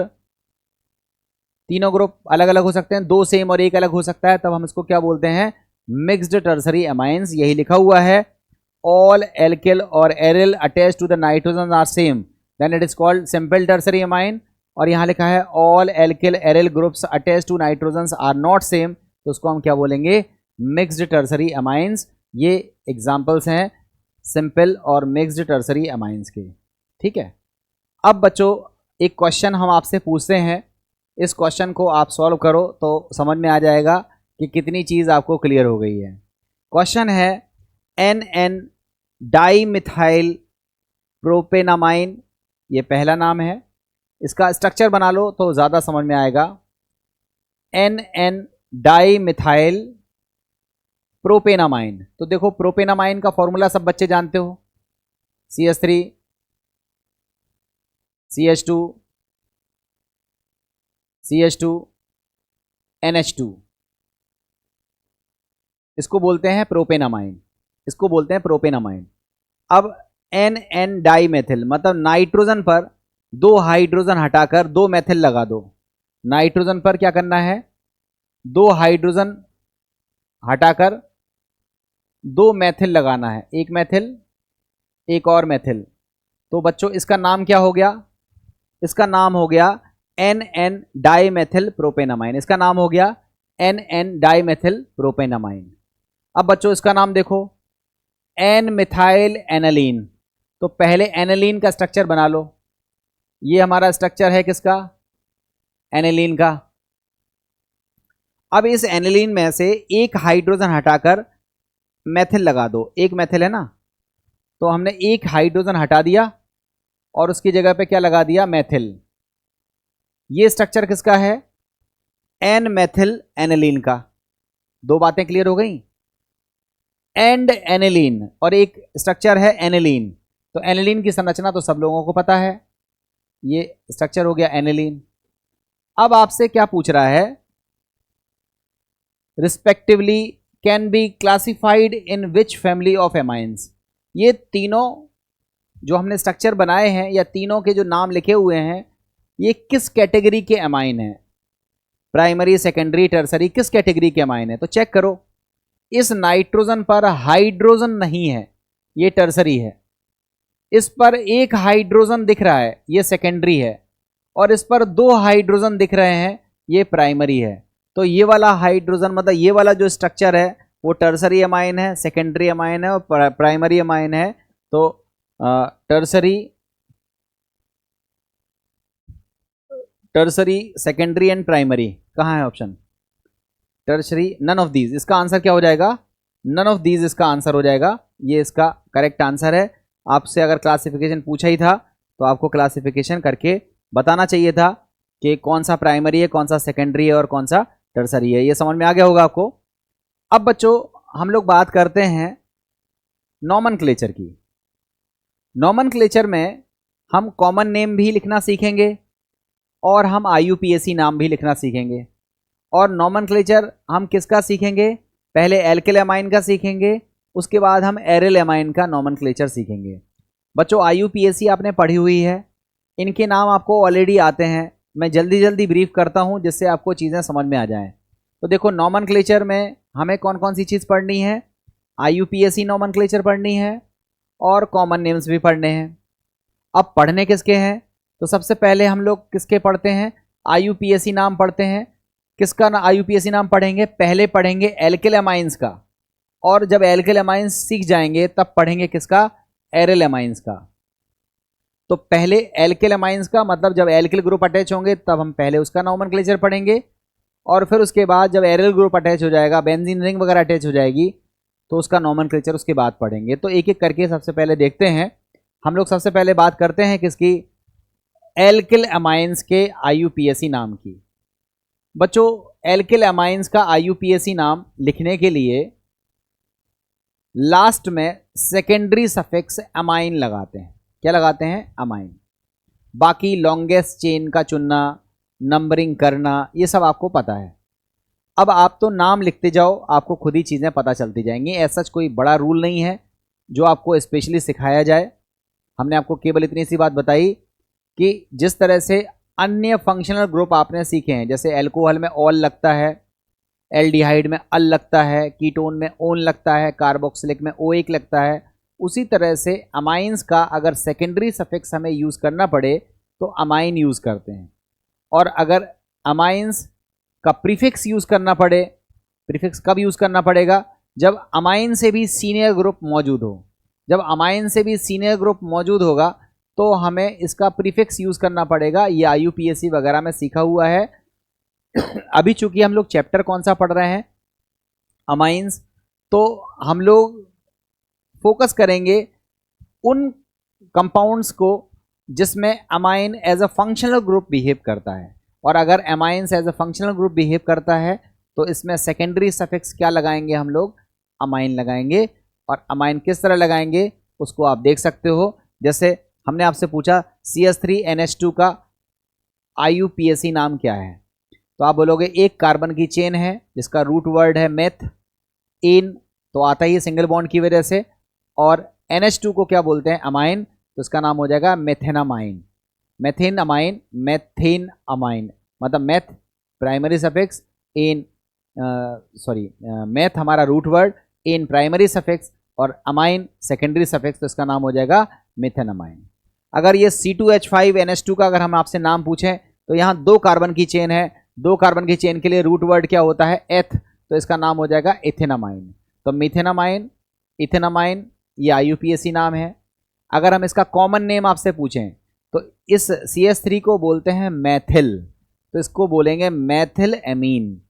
S1: तीनों ग्रुप अलग अलग हो सकते हैं, 2 सेम और 1 अलग हो सकता है, तब हम इसको क्या बोलते हैं, मिक्स्ड टर्सरी अमाइंस। यही लिखा हुआ है, ऑल एल्किल और aryl attach to the nitrogen are same then it is called simple tertiary amine. और यहाँ लिखा है all alkyl aryl groups attach to nitrogen are not same, तो उसको हम क्या बोलेंगे, मिक्स्ड टर्सरी अमाइंस। ये एग्जाम्पल्स हैं सिंपल और मिक्स्ड टर्सरी अमाइंस के। ठीक है, अब बच्चों एक क्वेश्चन हम आपसे पूछते हैं, इस क्वेश्चन को आप सॉल्व करो तो समझ में आ जाएगा कि कितनी चीज़ आपको क्लियर हो गई है। क्वेश्चन है NN डाइमिथाइल प्रोपेनामाइन, ये पहला नाम है, इसका स्ट्रक्चर बना लो तो ज़्यादा समझ में आएगा। NN डाइमिथाइल प्रोपेनामाइन, तो देखो प्रोपेनामाइन का फॉर्मूला सब बच्चे जानते हो, CH3 CH2 CH2 NH2, इसको बोलते हैं प्रोपेनामाइन, इसको बोलते हैं प्रोपेनामाइन। अब NN डाइमेथिल मतलब नाइट्रोजन पर 2 हाइड्रोजन हटाकर 2 मेथिल लगा दो। नाइट्रोजन पर क्या करना है, 2 हाइड्रोजन हटाकर 2 मेथिल लगाना है, एक मेथिल एक और मेथिल। तो बच्चों इसका नाम क्या हो गया, इसका नाम हो गया NN डाइमेथिल प्रोपेनामाइन, इसका नाम हो गया NN डाइमेथिल प्रोपेनामाइन। अब बच्चों इसका नाम देखो N मिथाइल एनालीन, तो पहले एनालीन का स्ट्रक्चर बना लो। ये हमारा स्ट्रक्चर है किसका, एनालीन का। अब इस एनालीन में से एक हाइड्रोजन हटाकर मेथिल लगा दो, एक मेथिल है ना, तो हमने एक हाइड्रोजन हटा दिया और उसकी जगह पे क्या लगा दिया, मेथिल। ये स्ट्रक्चर किसका है, एन मेथिल एनालीन का। 2 बातें क्लियर हो गई, एंड एनालीन और एक स्ट्रक्चर है एनालीन। तो एनालीन की संरचना तो सब लोगों को पता है, ये स्ट्रक्चर हो गया एनालीन। अब आपसे क्या पूछ रहा है, respectively can be classified in which family of amines. ये तीनों जो हमने स्ट्रक्चर बनाए हैं या तीनों के जो नाम लिखे हुए हैं, ये किस कैटेगरी के एमाइन हैं, प्राइमरी सेकेंडरी टर्सरी, किस कैटेगरी के एमाइन है। तो चेक करो, इस नाइट्रोजन पर हाइड्रोजन नहीं है, ये टर्सरी है। इस पर एक हाइड्रोजन दिख रहा है, ये सेकेंडरी है। और इस पर 2 हाइड्रोजन दिख रहे हैं, ये प्राइमरी है। तो ये वाला हाइड्रोजन मतलब ये वाला जो स्ट्रक्चर है वो टर्सरी अमाइन है, सेकेंडरी अमाइन है और प्राइमरी अमाइन है। तो टर्सरी सेकेंडरी एंड प्राइमरी कहाँ है option, tertiary, none of these. इसका आंसर क्या हो जाएगा, नन ऑफ दीज इसका आंसर हो जाएगा। ये इसका करेक्ट आंसर है। आपसे अगर क्लासिफिकेशन पूछा ही था तो आपको क्लासिफिकेशन करके बताना चाहिए था कि कौन सा प्राइमरी है, कौन सा सेकेंडरी है और कौन सा टर्सरी है। ये समझ में आ गया होगा आपको। अब बच्चों हम लोग बात करते हैं नॉमनक्लेचर की। नॉमनक्लेचर में हम कॉमन नेम भी लिखना सीखेंगे और हम IUPAC नाम भी लिखना सीखेंगे। और नॉमनक्लेचर हम किसका सीखेंगे, पहले एल्किल एमाइन का सीखेंगे, उसके बाद हम एरिल एमाइन का नॉमनक्लेचर सीखेंगे। बच्चों IUPAC आपने पढ़ी हुई है, इनके नाम आपको ऑलरेडी आते हैं। मैं जल्दी जल्दी ब्रीफ करता हूं जिससे आपको चीज़ें समझ में आ जाएं। तो देखो नॉमनक्लेचर में हमें कौन कौन सी चीज़ पढ़नी है, IUPAC नॉमनक्लेचर पढ़नी है और कॉमन नेम्स भी पढ़ने हैं। अब पढ़ने किसके हैं, तो सबसे पहले हम लोग किसके पढ़ते हैं, IUPAC नाम पढ़ते हैं। किसका IUPAC नाम पढ़ेंगे, पहले पढ़ेंगे एल्किल एमाइंस का, और जब एल्किल एमाइंस सीख जाएंगे तब पढ़ेंगे किसका, एरिल एमाइंस का। तो पहले एल्किल एमाइंस का मतलब जब एल्किल ग्रुप अटैच होंगे तब हम पहले उसका नॉमनक्लेचर पढ़ेंगे, और फिर उसके बाद जब एरिल ग्रुप अटैच हो जाएगा, बेंजीन रिंग वगैरह अटैच हो जाएगी, तो उसका नॉमनक्लेचर उसके बाद पढ़ेंगे। तो एक एक करके सबसे पहले देखते हैं। हम लोग सबसे पहले बात करते हैं किसकी, एल्किल एमाइंस के IUPAC नाम की। बच्चों एल्किल एमाइंस का IUPAC नाम लिखने के लिए लास्ट में सेकेंडरी सफिक्स अमाइन लगाते हैं। क्या लगाते हैं, अमाइन। बाकी लॉन्गेस्ट चेन का चुनना, नंबरिंग करना, ये सब आपको पता है। अब आप तो नाम लिखते जाओ, आपको खुद ही चीज़ें पता चलती जाएंगी। ऐसा कोई बड़ा रूल नहीं है जो आपको स्पेशली सिखाया जाए। हमने आपको केवल इतनी सी बात बताई कि जिस तरह से अन्य फंक्शनल ग्रुप आपने सीखे हैं, जैसे एल्कोहल में ऑल लगता है, एल्डिहाइड में अल लगता है, कीटोन में ओन लगता है, कार्बोक्सिलिक में ओ एक लगता है। उसी तरह से अमाइंस का अगर सेकेंडरी सफिक्स हमें यूज़ करना पड़े तो अमाइन यूज़ करते हैं, और अगर अमाइंस का प्रीफिक्स यूज़ करना पड़े, प्रीफिक्स कब यूज़ करना पड़ेगा? जब अमाइन से भी सीनियर ग्रुप मौजूद हो। जब अमाइन से भी सीनियर ग्रुप मौजूद होगा तो हमें इसका प्रीफिक्स यूज़ करना पड़ेगा। ये IUPAC वगैरह में सीखा हुआ है। अभी चूंकि हम लोग चैप्टर कौन सा पढ़ रहे हैं? अमाइंस, तो हम लोग फोकस करेंगे उन कंपाउंड्स को जिसमें amine as a functional group behave करता है। और अगर amines as a functional group behave करता है तो इसमें सेकेंडरी सफिक्स क्या लगाएंगे? हम लोग अमाइन लगाएंगे। और अमाइन किस तरह लगाएंगे उसको आप देख सकते हो। जैसे हमने आपसे पूछा CH3NH2 का IUPAC नाम क्या है, तो आप बोलोगे एक कार्बन की चेन है जिसका रूट वर्ड है मेथ, इन तो आता ही है सिंगल बॉन्ड की वजह से, और NH2 को क्या बोलते हैं? अमाइन, तो इसका नाम हो जाएगा methanamine. Methane amine, methane amine, मतलब मेथ प्राइमरी सफिक्स, इन मेथ हमारा रूट वर्ड, इन प्राइमरी सफिक्स और अमाइन सेकेंडरी सफिक्स, तो इसका नाम हो जाएगा मेथेनामाइन। अगर ये C2H5NH2 का अगर हम आपसे नाम पूछें तो यहाँ दो कार्बन की चेन है, दो कार्बन की चेन के लिए रूट वर्ड क्या होता है? एथ, तो इसका नाम हो जाएगा इथेनामाइन। तो मिथेनामाइन, इथेनामाइन, ये IUPAC नाम है। अगर हम इसका कॉमन नेम आपसे पूछें तो इस CH3 को बोलते हैं मैथिल, तो इसको बोलेंगे मैथिल एमीन,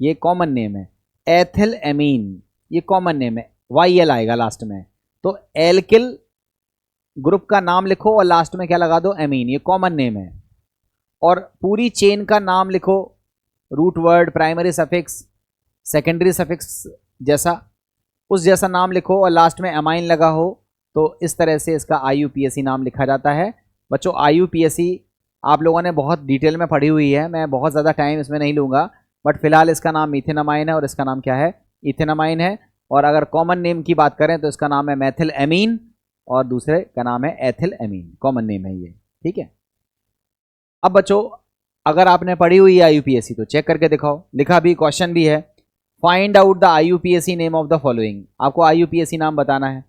S1: ये कॉमन नेम है। एथिल एमीन ये कॉमन नेम है, YL आएगा लास्ट में। तो एल्किल ग्रुप का नाम लिखो और लास्ट में क्या लगा दो? एमीन, ये कॉमन नेम है। और पूरी चेन का नाम लिखो, root word, primary suffix, secondary suffix जैसा, उस जैसा नाम लिखो और लास्ट में अमाइन लगा हो, तो इस तरह से इसका IUPAC नाम लिखा जाता है। बच्चों IUPAC आप लोगों ने बहुत डिटेल में पढ़ी हुई है, मैं बहुत ज़्यादा टाइम इसमें नहीं लूँगा, बट फिलहाल इसका नाम मिथेनामाइन है और इसका नाम क्या है? इथेनामाइन है। और अगर कॉमन नेम की बात करें तो इसका नाम है मैथिल एमीन और दूसरे का नाम है एथिल एमीन, कॉमन नेम है ये, ठीक है। अब बच्चों अगर आपने पढ़ी हुई है IUPAC तो चेक करके दिखाओ, लिखा भी, क्वेश्चन भी है, find out the IUPAC name of the following. आपको IUPAC नाम बताना है।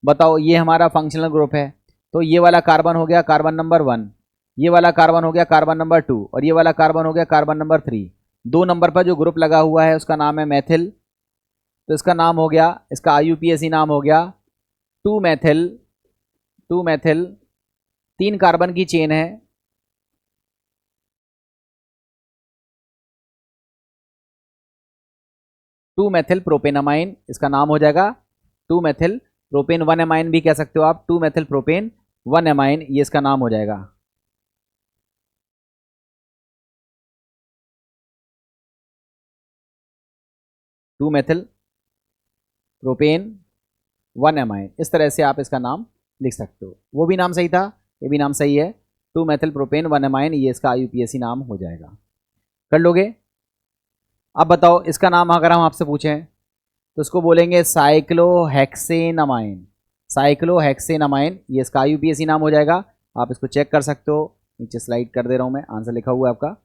S1: बताओ, ये हमारा फंक्शनल ग्रुप है, तो ये वाला कार्बन हो गया कार्बन नंबर 1, ये वाला कार्बन हो गया कार्बन नंबर 2 और ये वाला कार्बन हो गया कार्बन नंबर 3। 2 नंबर पर जो ग्रुप लगा हुआ है उसका नाम है मैथिल, तो इसका नाम हो गया, इसका IUPAC नाम हो गया 2 मैथिल। 2 मैथिल, 3 कार्बन की चेन है, 2 मैथिल प्रोपेनामाइन, इसका नाम हो जाएगा 2 मैथिल प्रोपेन 1 एमाइन भी कह सकते हो आप, 2 मैथिल प्रोपेन 1 एमाइन, ये इसका नाम हो जाएगा। टू मैथिल प्रोपेन 1 एमाइन, इस तरह से आप इसका नाम लिख सकते हो। वो भी नाम सही था, ये भी नाम सही है, 2 मैथिल प्रोपेन 1 एमाइन, ये इसका IUPAC नाम हो जाएगा। कर लोगे? अब बताओ, इसका नाम अगर हम आपसे पूछें तो इसको बोलेंगे साइक्लोहेक्सेनामाइन। साइक्लोहेक्सेनामाइन, ये इसका IUPAC नाम हो जाएगा। आप इसको चेक कर सकते हो, नीचे स्लाइड कर दे रहा हूँ मैं, आंसर लिखा हुआ है आपका,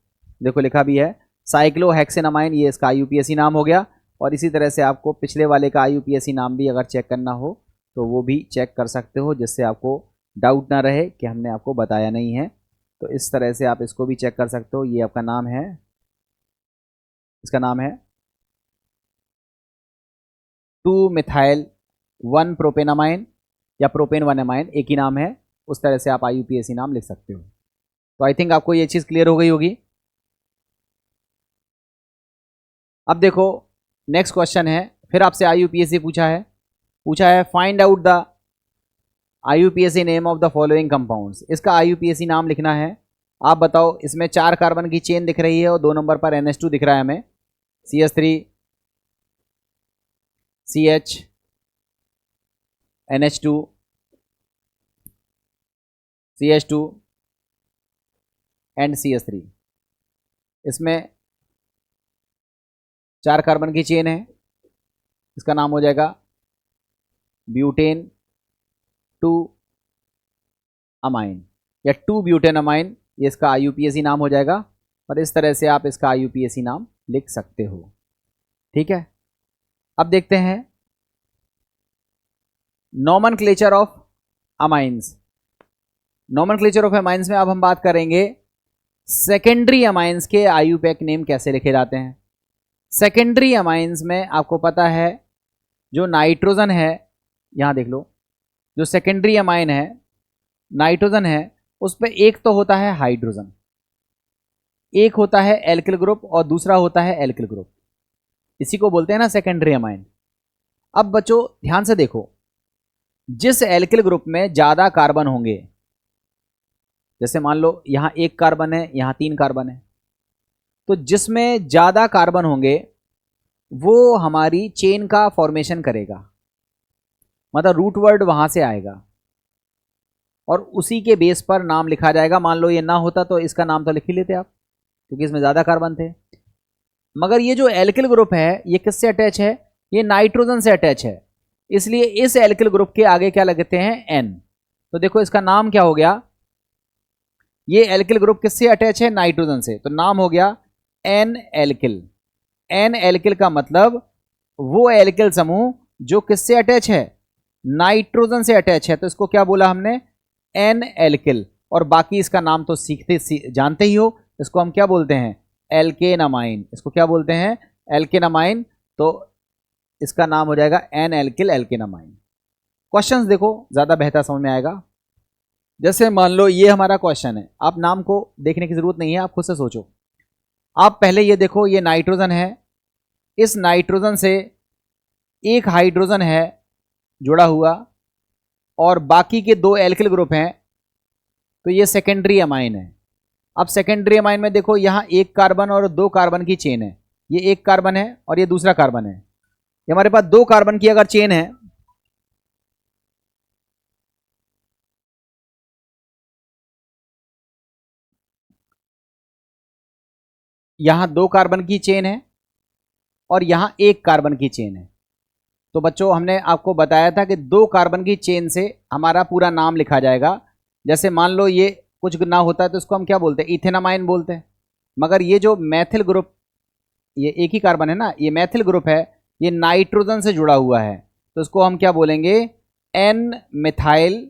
S1: देखो लिखा भी है साइक्लोहेक्सेनामाइन, ये इसका IUPAC नाम हो गया। और इसी तरह से आपको पिछले वाले का IUPAC नाम भी अगर चेक करना हो तो वो भी चेक कर सकते हो, जिससे आपको डाउट ना रहे कि हमने आपको बताया नहीं है। तो इस तरह से आप इसको भी चेक कर सकते हो। ये आपका नाम है, इसका नाम है 2 मिथाइल 1 प्रोपेनामाइन या प्रोपेन 1 एमाइन, एक ही नाम है, उस तरह से आप IUPAC नाम लिख सकते हो। तो आई थिंक आपको ये चीज़ क्लियर हो गई होगी। अब देखो नेक्स्ट क्वेश्चन है, फिर आपसे IUPAC पूछा है find out the IUPAC name of the following compounds. इसका IUPAC नाम लिखना है। आप बताओ, इसमें 4 कार्बन की चेन दिख रही है और 2 नंबर पर NH2 दिख रहा है हमें, CH3 CH NH2 CH2 and CH3। इसमें 4 कार्बन की चेन है, इसका नाम हो जाएगा ब्यूटेन 2 अमाइन या 2 ब्यूटेन अमाइन, ये इसका IUPAC नाम हो जाएगा, और इस तरह से आप इसका IUPAC नाम लिख सकते हो। ठीक है, अब देखते हैं nomenclature of amines. Nomenclature of amines में अब हम बात करेंगे सेकेंडरी अमाइंस के IUPAC नेम कैसे लिखे जाते हैं। सेकेंडरी अमाइंस में आपको पता है जो नाइट्रोजन है, यहां देख लो, जो सेकेंडरी अमाइन है नाइट्रोजन है, उस पर एक तो होता है हाइड्रोजन, एक होता है एल्किल ग्रुप और दूसरा होता है एल्किल ग्रुप। इसी को बोलते हैं ना सेकेंडरी अमाइन। अब बच्चों ध्यान से देखो, जिस एल्किल ग्रुप में ज्यादा कार्बन होंगे, जैसे मान लो यहां एक कार्बन है, यहां 3 कार्बन है, तो जिसमें ज्यादा कार्बन होंगे वो हमारी चेन का फॉर्मेशन करेगा, मतलब रूट वर्ड वहां से आएगा और उसी के बेस पर नाम लिखा जाएगा। मान लो ये ना होता तो इसका नाम तो लिख ही लेते आप, क्योंकि इसमें ज्यादा कार्बन थे। मगर ये जो एल्किल ग्रुप है ये किससे अटैच है, ये नाइट्रोजन से अटैच है, इसलिए इस एल्किल ग्रुप के आगे क्या लगते हैं, एन। तो देखो इसका नाम क्या हो गया, ये एल्किल ग्रुप किससे अटैच है, नाइट्रोजन से, तो नाम हो गया एन एल्किल। एन एल्किल का मतलब वो एल्किल समूह जो किससे अटैच है, नाइट्रोजन से अटैच है, तो इसको क्या बोला हमने, एन एल्किल। और बाकी इसका नाम तो जानते ही हो, इसको हम क्या बोलते हैं, एल्केनामाइन। इसको क्या बोलते हैं, एल्केनामाइन। तो इसका नाम हो जाएगा एन एल्किल एल्केनामाइन। क्वेश्चंस देखो ज्यादा बेहतर समझ में आएगा। जैसे मान लो ये हमारा क्वेश्चन है, आप नाम को देखने की जरूरत नहीं है, आप खुद से सोचो। आप पहले ये देखो, ये नाइट्रोजन है, इस नाइट्रोजन से एक हाइड्रोजन है जुड़ा हुआ और बाकी के 2 एल्किल ग्रुप हैं, तो ये सेकेंडरी अमाइन है। अब सेकेंडरी अमाइन में देखो यहां 1 कार्बन और 2 कार्बन की चेन है, ये 1 कार्बन है और ये दूसरा कार्बन है। ये हमारे पास 2 कार्बन की अगर चेन है, यहां 2 कार्बन की चेन है और यहां 1 कार्बन की चेन है। तो बच्चों हमने आपको बताया था कि 2 कार्बन की चेन से हमारा पूरा नाम लिखा जाएगा। जैसे मान लो ये कुछ ना होता है तो इसको हम क्या बोलते हैं, इथेनामाइन बोलते हैं। मगर ये जो मैथिल ग्रुप, ये एक ही कार्बन है ना, ये मैथिल ग्रुप है, ये नाइट्रोजन से जुड़ा हुआ है, तो इसको हम क्या बोलेंगे, एन मिथाइल।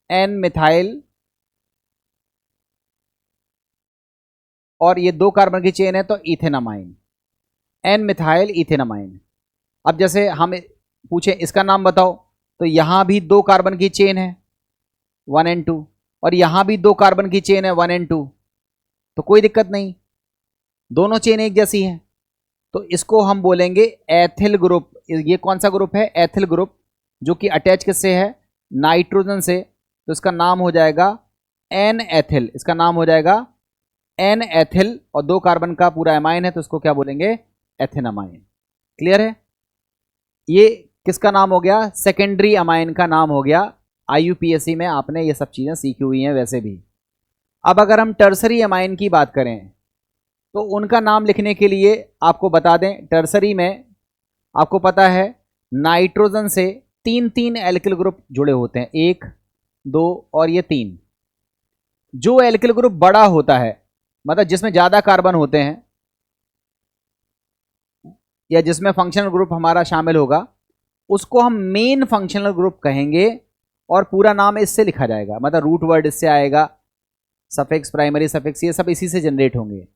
S1: एन मिथाइल, और ये 2 कार्बन की चेन है तो इथेनामाइन, एन मिथाइल इथेनामाइन। अब जैसे हम पूछे इसका नाम बताओ, तो यहां भी 2 कार्बन की चेन है 1 and 2, और यहां भी 2 कार्बन की चेन है 1 and 2, तो कोई दिक्कत नहीं, दोनों चेन एक जैसी हैं। तो इसको हम बोलेंगे एथिल ग्रुप। ये कौन सा ग्रुप है, एथिल ग्रुप, जो कि अटैच किससे है, नाइट्रोजन से, तो इसका नाम हो जाएगा एन एथिल। इसका नाम हो जाएगा एन एथिल, और 2 कार्बन का पूरा एमाइन है तो इसको क्या बोलेंगे, एथेनामाइन। क्लियर है, ये किसका नाम हो गया, सेकेंडरी अमाइन का नाम हो गया। IUPAC में आपने ये सब चीजें सीखी हुई हैं वैसे भी। अब अगर हम टर्सरी अमाइन की बात करें तो उनका नाम लिखने के लिए आपको बता दें, टर्सरी में आपको पता है नाइट्रोजन से 3 एल्किल ग्रुप जुड़े होते हैं, 1 2 और ये 3। जो एल्किल ग्रुप बड़ा होता है, मतलब जिसमें ज्यादा कार्बन होते हैं या जिसमें फंक्शनल ग्रुप हमारा शामिल होगा, उसको हम मेन फंक्शनल ग्रुप कहेंगे और पूरा नाम इससे लिखा जाएगा, मतलब रूट वर्ड इससे आएगा, सफिक्स, प्राइमरी सफिक्स, ये सब इसी से जनरेट होंगे।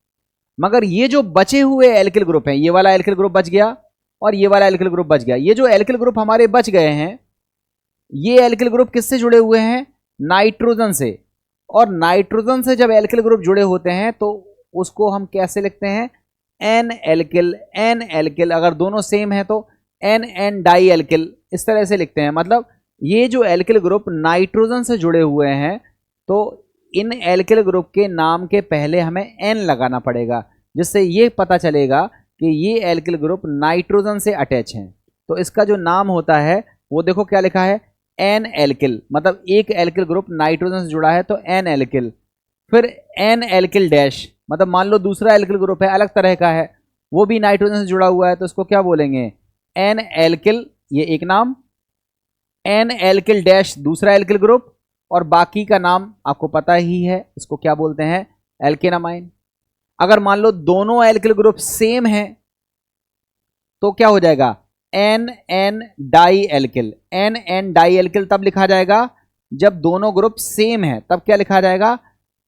S1: मगर ये जो बचे हुए एल्किल ग्रुप हैं, ये वाला एल्किल ग्रुप बच गया और ये वाला एल्किल ग्रुप बच गया, ये जो एल्किल ग्रुप हमारे बच गए हैं, ये एल्किल ग्रुप किससे जुड़े हुए हैं, नाइट्रोजन से। और नाइट्रोजन से जब एल्किल ग्रुप जुड़े होते हैं तो उसको हम कैसे लिखते हैं, एन एल्किल। एन एल्किल, अगर दोनों सेम है तो एन एन डाई एल्किल, इस तरह से लिखते हैं। मतलब ये जो एल्किल ग्रुप नाइट्रोजन से जुड़े हुए हैं, तो इन एल्किल ग्रुप के नाम के पहले हमें एन लगाना पड़ेगा, जिससे ये पता चलेगा कि ये एल्किल ग्रुप नाइट्रोजन से अटैच हैं। तो इसका जो नाम होता है वो देखो क्या लिखा है, एन एल्किल, मतलब एक एल्किल ग्रुप नाइट्रोजन से जुड़ा है तो एन एल्किल। फिर एन एल्किल डैश, मतलब मान लो दूसरा एल्किल ग्रुप है, अलग तरह का है, वो भी नाइट्रोजन से जुड़ा हुआ है, तो इसको क्या बोलेंगे, एन एल्किल, ये एक नाम। एन एल्किल डैश दूसरा एल्किल ग्रुप, और बाकी का नाम आपको पता ही है, इसको क्या बोलते हैं, एल्केनामाइन। अगर मान लो दोनों एल्किल ग्रुप सेम है तो क्या हो जाएगा, N N di alkyl. N N di alkyl तब लिखा जाएगा जब दोनों ग्रुप सेम है, तब क्या लिखा जाएगा,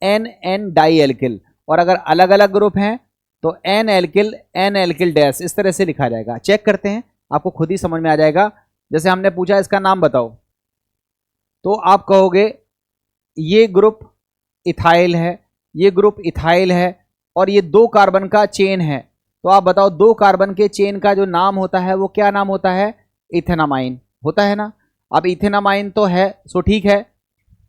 S1: एन एन डाई एल्किल। और अगर अलग अलग ग्रुप हैं तो एन एल्किल डैश, इस तरह से लिखा जाएगा। चेक करते हैं, आपको खुद ही समझ में आ जाएगा। जैसे हमने पूछा इसका नाम बताओ, तो आप कहोगे ये ग्रुप इथाइल है, ये ग्रुप इथाइल है, और ये 2 कार्बन का चेन है। तो आप बताओ 2 कार्बन के चेन का जो नाम होता है वो क्या नाम होता है, इथेनामाइन होता है ना। अब इथेनामाइन तो है, सो ठीक है,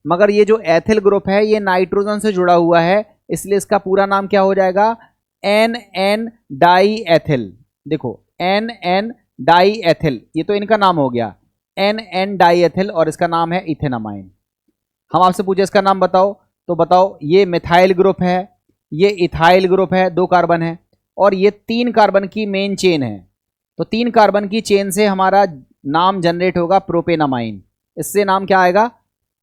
S1: मगर ये जो एथिल ग्रुप है ये नाइट्रोजन से जुड़ा हुआ है, इसलिए इसका पूरा नाम क्या हो जाएगा, एन एन डाई एथिल। देखो एन एन डाई एथिल, ये तो इनका नाम हो गया, एन एन डाई एथिल, और इसका नाम है इथेनामाइन। हम आपसे पूछे इसका नाम बताओ, तो बताओ ये मिथाइल ग्रुप है, ये इथाइल ग्रुप है, 2 कार्बन है, और ये 3 कार्बन की मेन चेन है। तो 3 कार्बन की चेन से हमारा नाम जनरेट होगा प्रोपेनामाइन। इससे नाम क्या आएगा,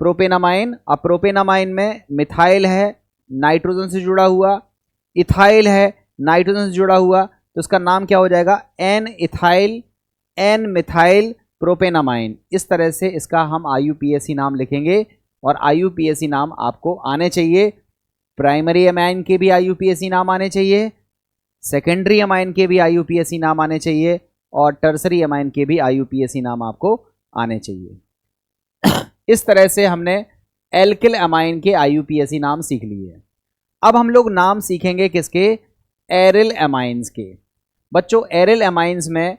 S1: प्रोपेनामाइन। अब प्रोपेनामाइन में मिथाइल है, नाइट्रोजन से जुड़ा हुआ, इथाइल है, नाइट्रोजन से जुड़ा हुआ, तो इसका नाम क्या हो जाएगा, N ethyl N methyl propanamine. इस तरह से इसका हम IUPAC नाम लिखेंगे, और IUPAC नाम आपको आने चाहिए। प्राइमरी अमाइन के भी IUPAC नाम आने चाहिए, सेकेंडरी अमाइन के भी IUPAC नाम आने चाहिए, और टर्सरी अमाइन के भी IUPAC नाम आपको आने चाहिए। इस तरह से हमने एल्किल अमाइन के IUPAC नाम सीख लिए। अब हम लोग नाम सीखेंगे किसके, एरिल अमाइंस के। बच्चों एरिल अमाइंस में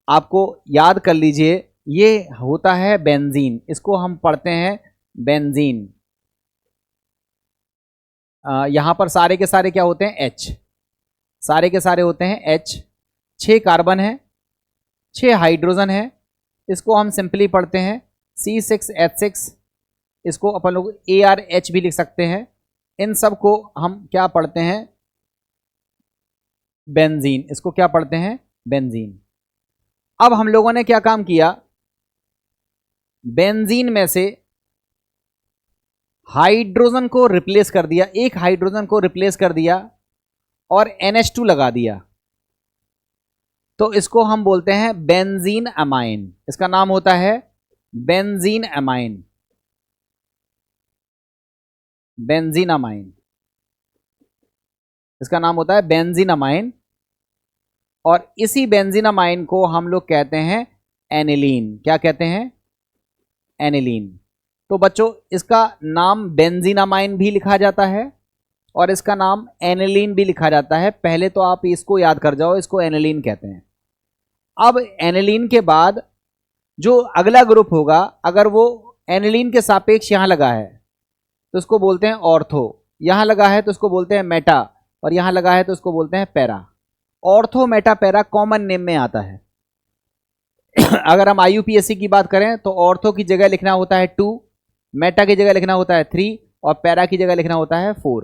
S1: आपको याद कर लीजिए, ये होता है बेंजीन, इसको हम पढ़ते हैं बेंजीन। यहां पर सारे के सारे क्या होते हैं, H, सारे के सारे होते हैं H। 6 कार्बन है, 6 हाइड्रोजन है, इसको हम सिंपली पढ़ते हैं C6H6, इसको अपन लोग ARH भी लिख सकते हैं। इन सब को हम क्या पढ़ते हैं, बेंजीन, इसको क्या पढ़ते हैं, बेंजीन। अब हम लोगों ने क्या काम किया, बेंजीन में से हाइड्रोजन को रिप्लेस कर दिया, एक हाइड्रोजन को रिप्लेस कर दिया और NH2 लगा दिया, तो इसको हम बोलते हैं बेंजीन अमाइन। इसका नाम होता है बेंजीन अमाइन, बेंजीन अमाइन, इसका नाम होता है बेंजीन अमाइन। और इसी बेंजीन अमाइन को हम लोग कहते हैं एनिलीन। क्या कहते हैं, एनिलीन। तो बच्चों इसका नाम बेंजीन अमाइन भी लिखा जाता है और इसका नाम एनिलीन भी लिखा जाता है। पहले तो आप इसको याद कर जाओ, इसको एनिलीन कहते हैं। अब एनिलीन के बाद जो अगला ग्रुप होगा, अगर वो एनिलीन के सापेक्ष यहां लगा है तो इसको बोलते हैं ऑर्थो, यहां लगा है तो इसको बोलते हैं मेटा, और यहां लगा है तो इसको बोलते हैं para. Ortho Meta para common name में आता है। अगर हम IUPAC की बात करें तो ऑर्थो की जगह लिखना होता है 2, मेटा की जगह लिखना होता है 3, और पैरा की जगह लिखना होता है 4।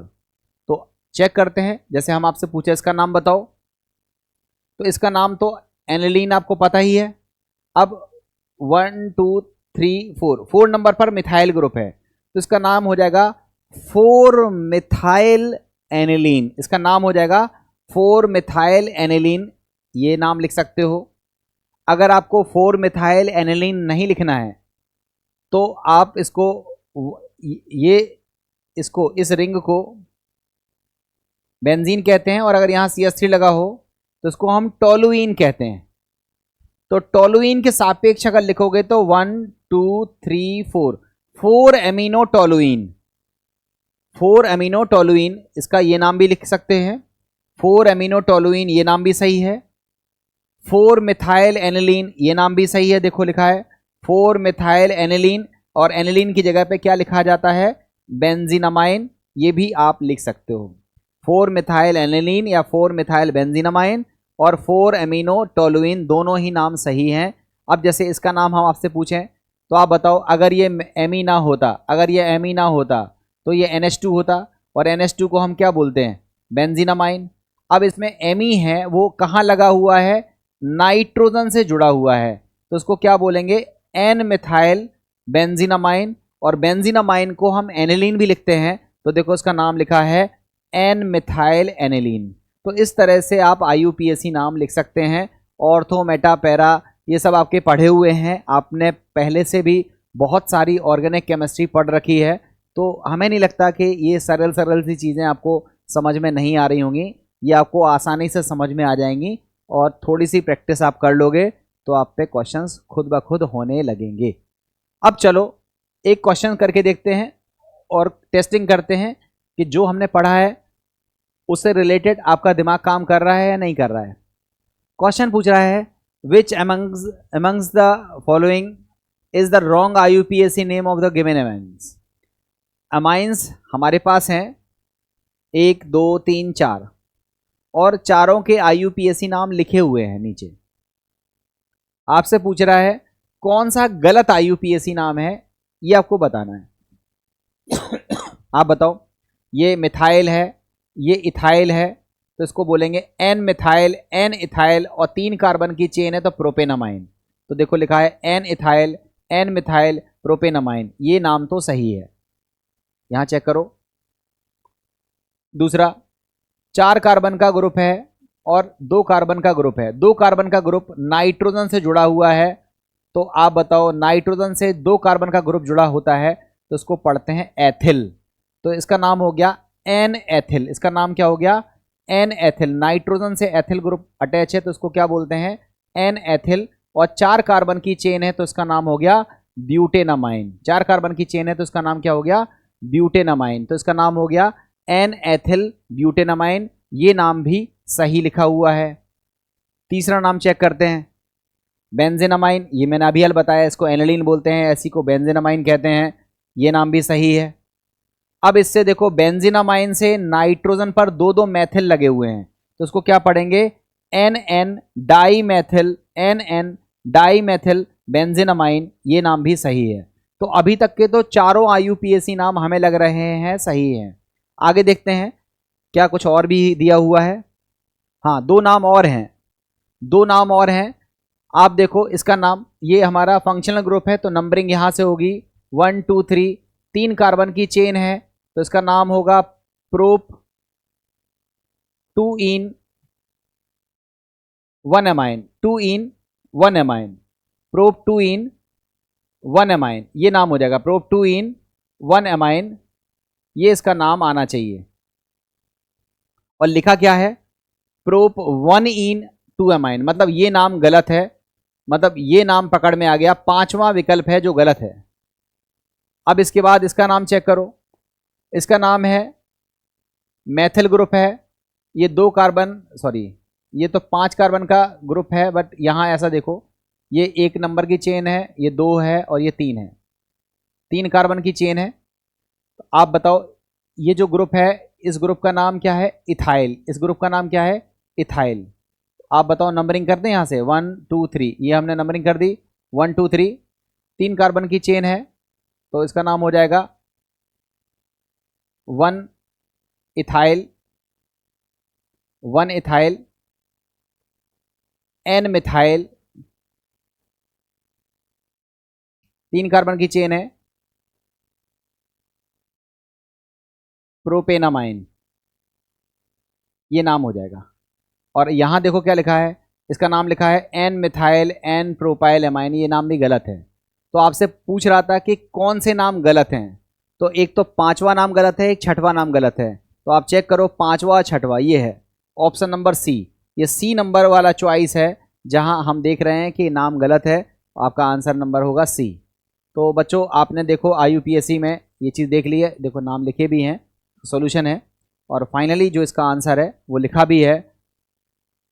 S1: तो चेक करते हैं, जैसे हम आपसे पूछे इसका नाम बताओ, तो इसका नाम तो एनिलीन आपको पता ही है। अब 1 2 3 4 नंबर पर मिथाइल ग्रुप है, तो इसका नाम हो जाएगा 4 मिथाइल एनिलीन। इसका नाम हो जाएगा 4 मिथाइल एनिलीन, ये नाम लिख सकते हो। अगर आपको 4 मिथाइल एनिलीन नहीं लिखना है तो आप इसको इस रिंग को बेंजीन कहते हैं, और अगर यहां CH3 लगा हो तो इसको हम टोलुइन कहते हैं। तो टोलुइन के सापेक्ष अगर लिखोगे तो 1 2 3 4 एमिनो टोलुइन, 4 एमिनो टोलुइन, इसका ये नाम भी लिख सकते हैं, 4 एमिनो टोलुइन, ये नाम भी सही है। 4 मिथाइल एनिलीन, ये नाम भी सही है, देखो लिखा है 4 मिथाइल एनिलीन, और एनिलीन की जगह पे क्या लिखा जाता है, बेंजीनामाइन, ये भी आप लिख सकते हो। 4 मिथाइल एनिलीन या 4 मिथाइल बेंजीनामाइन और 4 एमिनो टोलुइन, दोनों ही नाम सही हैं। अब जैसे इसका नाम हम आपसे पूछें तो आप बताओ, अगर ये एमी ना होता, अगर ये एमी ना होता तो ये NH2 होता, और NH2 को हम क्या बोलते हैं, बेंजीनामाइन। अब इसमें एमी है वो कहाँ लगा हुआ है, नाइट्रोजन से जुड़ा हुआ है, तो उसको क्या बोलेंगे, N मिथाइल बेंजीनामाइन, और बेंजीनामाइन को हम एनिलीन भी लिखते हैं, तो देखो इसका नाम लिखा है एन मिथाइल एनिलीन। तो इस तरह से आप IUPAC नाम लिख सकते हैं। ऑर्थो, मेटा, पैरा ये सब आपके पढ़े हुए हैं, आपने पहले से भी बहुत सारी ऑर्गेनिक केमिस्ट्री पढ़ रखी है, तो हमें नहीं लगता कि ये सरल सरल सी चीज़ें आपको समझ में नहीं आ रही होंगी, ये आपको आसानी से समझ में आ जाएंगी और थोड़ी सी प्रैक्टिस आप कर लोगे तो आप पे क्वेश्चंस खुद ब खुद होने लगेंगे। अब चलो एक क्वेश्चन करके देखते हैं और टेस्टिंग करते हैं कि जो हमने पढ़ा है उससे रिलेटेड आपका दिमाग काम कर रहा है या नहीं कर रहा है। क्वेश्चन पूछ रहा है विच amongst the following is the wrong IUPAC name of the given amines. Amines हमारे पास हैं 1 2 3 4 और चारों के IUPAC नाम लिखे हुए हैं नीचे। आपसे पूछ रहा है कौन सा गलत IUPAC नाम है, ये आपको बताना है। आप बताओ, ये मिथाइल है, ये इथाइल है, तो इसको बोलेंगे एन मिथाइल, एन इथाइल, और 3 कार्बन की चेन है तो प्रोपेनामाइन। तो देखो लिखा है N ethyl, N methyl, propanamine, ये नाम तो सही है, यहां चेक करो। दूसरा, 4 कार्बन का ग्रुप है और 2 कार्बन का ग्रुप है, 2 कार्बन का ग्रुप नाइट्रोजन से जुड़ा हुआ है, तो आप बताओ नाइट्रोजन से 2 कार्बन का ग्रुप जुड़ा होता है तो इसको पढ़ते हैं एथिल, तो इसका नाम हो गया एन एथिल। इसका नाम क्या हो गया? N ethyl. नाइट्रोजन से एथिल ग्रुप अटैच है तो इसको क्या बोलते हैं? N ethyl. और 4 कार्बन की चेन है तो इसका नाम हो गया ब्यूटेनामाइन। 4 कार्बन की चेन है तो इसका नाम क्या हो गया? ब्यूटेनामाइन। तो इसका नाम हो गया एन एथिल ब्यूटेनामाइन, ये नाम भी सही लिखा हुआ है। तीसरा नाम चेक करते हैं, बेंजेनामाइन, ये मैंने अभी बताया, इसको एनिलीन बोलते हैं, ऐसी को बेंजेनामाइन कहते हैं, ये नाम भी सही है। अब इससे देखो बेंजीनामाइन से नाइट्रोजन पर 2 मैथिल लगे हुए हैं तो उसको क्या पढ़ेंगे? N N dimethyl, N N dimethyl benzenamine, ये नाम भी सही है। तो अभी तक के तो चारों IUPAC नाम हमें लग रहे हैं सही हैं। आगे देखते हैं क्या कुछ और भी दिया हुआ है। हाँ, 2 नाम और हैं, 2 नाम और हैं। आप देखो इसका नाम, ये हमारा फंक्शनल ग्रुप है तो नंबरिंग यहां से होगी 1 2 3, 3 कार्बन की चेन है तो इसका नाम होगा prop 2 in 1 amine, 2 in 1 amine, prop 2 in 1 amine, ये नाम हो जाएगा प्रोप 2 in 1 amine, ये इसका नाम आना चाहिए। और लिखा क्या है? प्रोप 1 in 2 amine, मतलब ये नाम गलत है, मतलब ये नाम पकड़ में आ गया, 5वां विकल्प है जो गलत है। अब इसके बाद इसका नाम चेक करो, इसका नाम है मैथिल ग्रुप है, ये 2 कार्बन, सॉरी ये तो 5 कार्बन का ग्रुप है, बट यहां ऐसा देखो ये 1 नंबर की चेन है, ये 2 है और ये 3 है, 3 कार्बन की चेन है। तो आप बताओ ये जो ग्रुप है इस ग्रुप का नाम क्या है? इथाइल। इस ग्रुप का नाम क्या है? इथाइल। आप बताओ, नंबरिंग करते हैं यहां से 1 2 3, ये हमने नंबरिंग कर दी 1 2 3, 3 कार्बन की चेन है तो इसका नाम हो जाएगा 1 ethyl, 1 ethyl, N methyl, 3 carbon की चेन है, प्रोपेनामाइन, ये नाम हो जाएगा। और यहां देखो क्या लिखा है, इसका नाम लिखा है N methyl N propyl amine, ये नाम भी गलत है। तो आपसे पूछ रहा था कि कौन से नाम गलत हैं, तो एक तो 5वां नाम गलत है, एक 6वां नाम गलत है। तो आप चेक करो 5वां 6वां, ये है ऑप्शन नंबर सी, ये सी नंबर वाला चॉइस है जहां हम देख रहे हैं कि नाम गलत है, आपका आंसर नंबर होगा सी। तो बच्चों आपने देखो IUPAC में ये चीज़ देख ली है, देखो नाम लिखे भी हैं, सॉल्यूशन है, और फाइनली जो इसका आंसर है वो लिखा भी है,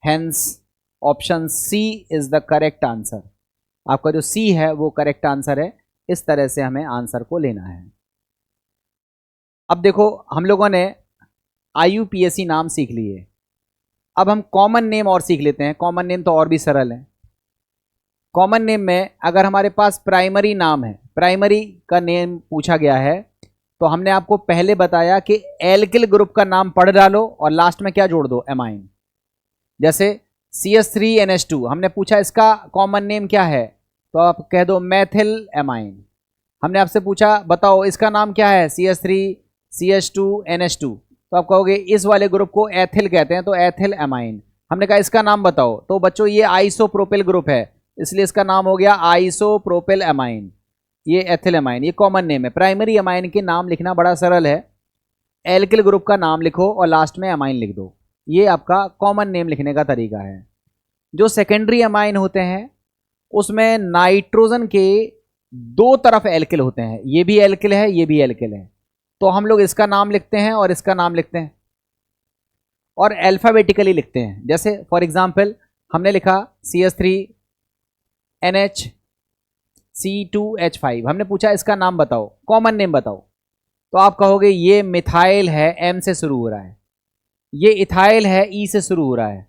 S1: hence option C is the correct answer. आपका जो सी है वो करेक्ट आंसर है। इस तरह से हमें आंसर को लेना है। अब देखो हम लोगों ने IUPAC नाम सीख लिए, अब हम कॉमन नेम और सीख लेते हैं। कॉमन नेम तो और भी सरल है। कॉमन नेम में अगर हमारे पास प्राइमरी नाम है, प्राइमरी का नेम पूछा गया है, तो हमने आपको पहले बताया कि एल्किल ग्रुप का नाम पढ़ डालो और लास्ट में क्या जोड़ दो? एमाइन। जैसे CH3NH2 हमने पूछा इसका कॉमन नेम क्या है, तो आप कह दो मैथिल एमाइन। हमने आपसे पूछा बताओ इसका नाम क्या है, CH3 CH2 NH2, तो आप कहोगे इस वाले ग्रुप को एथिल कहते हैं, तो एथिल एमाइन। हमने कहा इसका नाम बताओ, तो बच्चों ये आइसोप्रोपिल ग्रुप है, इसलिए इसका नाम हो गया आइसोप्रोपिल एमाइन। ये एथिल एमाइन, ये कॉमन नेम है। प्राइमरी एमाइन के नाम लिखना बड़ा सरल है, एल्किल ग्रुप का नाम लिखो और लास्ट में एमाइन लिख दो, ये आपका कॉमन नेम लिखने का तरीका है। जो सेकेंडरी एमाइन होते हैं उसमें नाइट्रोजन के दो तरफ एल्किल होते हैं, ये भी एल्किल है ये भी एल्किल है, तो हम लोग इसका नाम लिखते हैं और इसका नाम लिखते हैं और अल्फाबेटिकली लिखते हैं। जैसे फॉर एग्जांपल हमने लिखा CH3 NH C2H5, हमने पूछा इसका नाम बताओ, कॉमन नेम बताओ, तो आप कहोगे ये मिथाइल है, M से शुरू हो रहा है, ये इथाइल है, E से शुरू हो रहा है,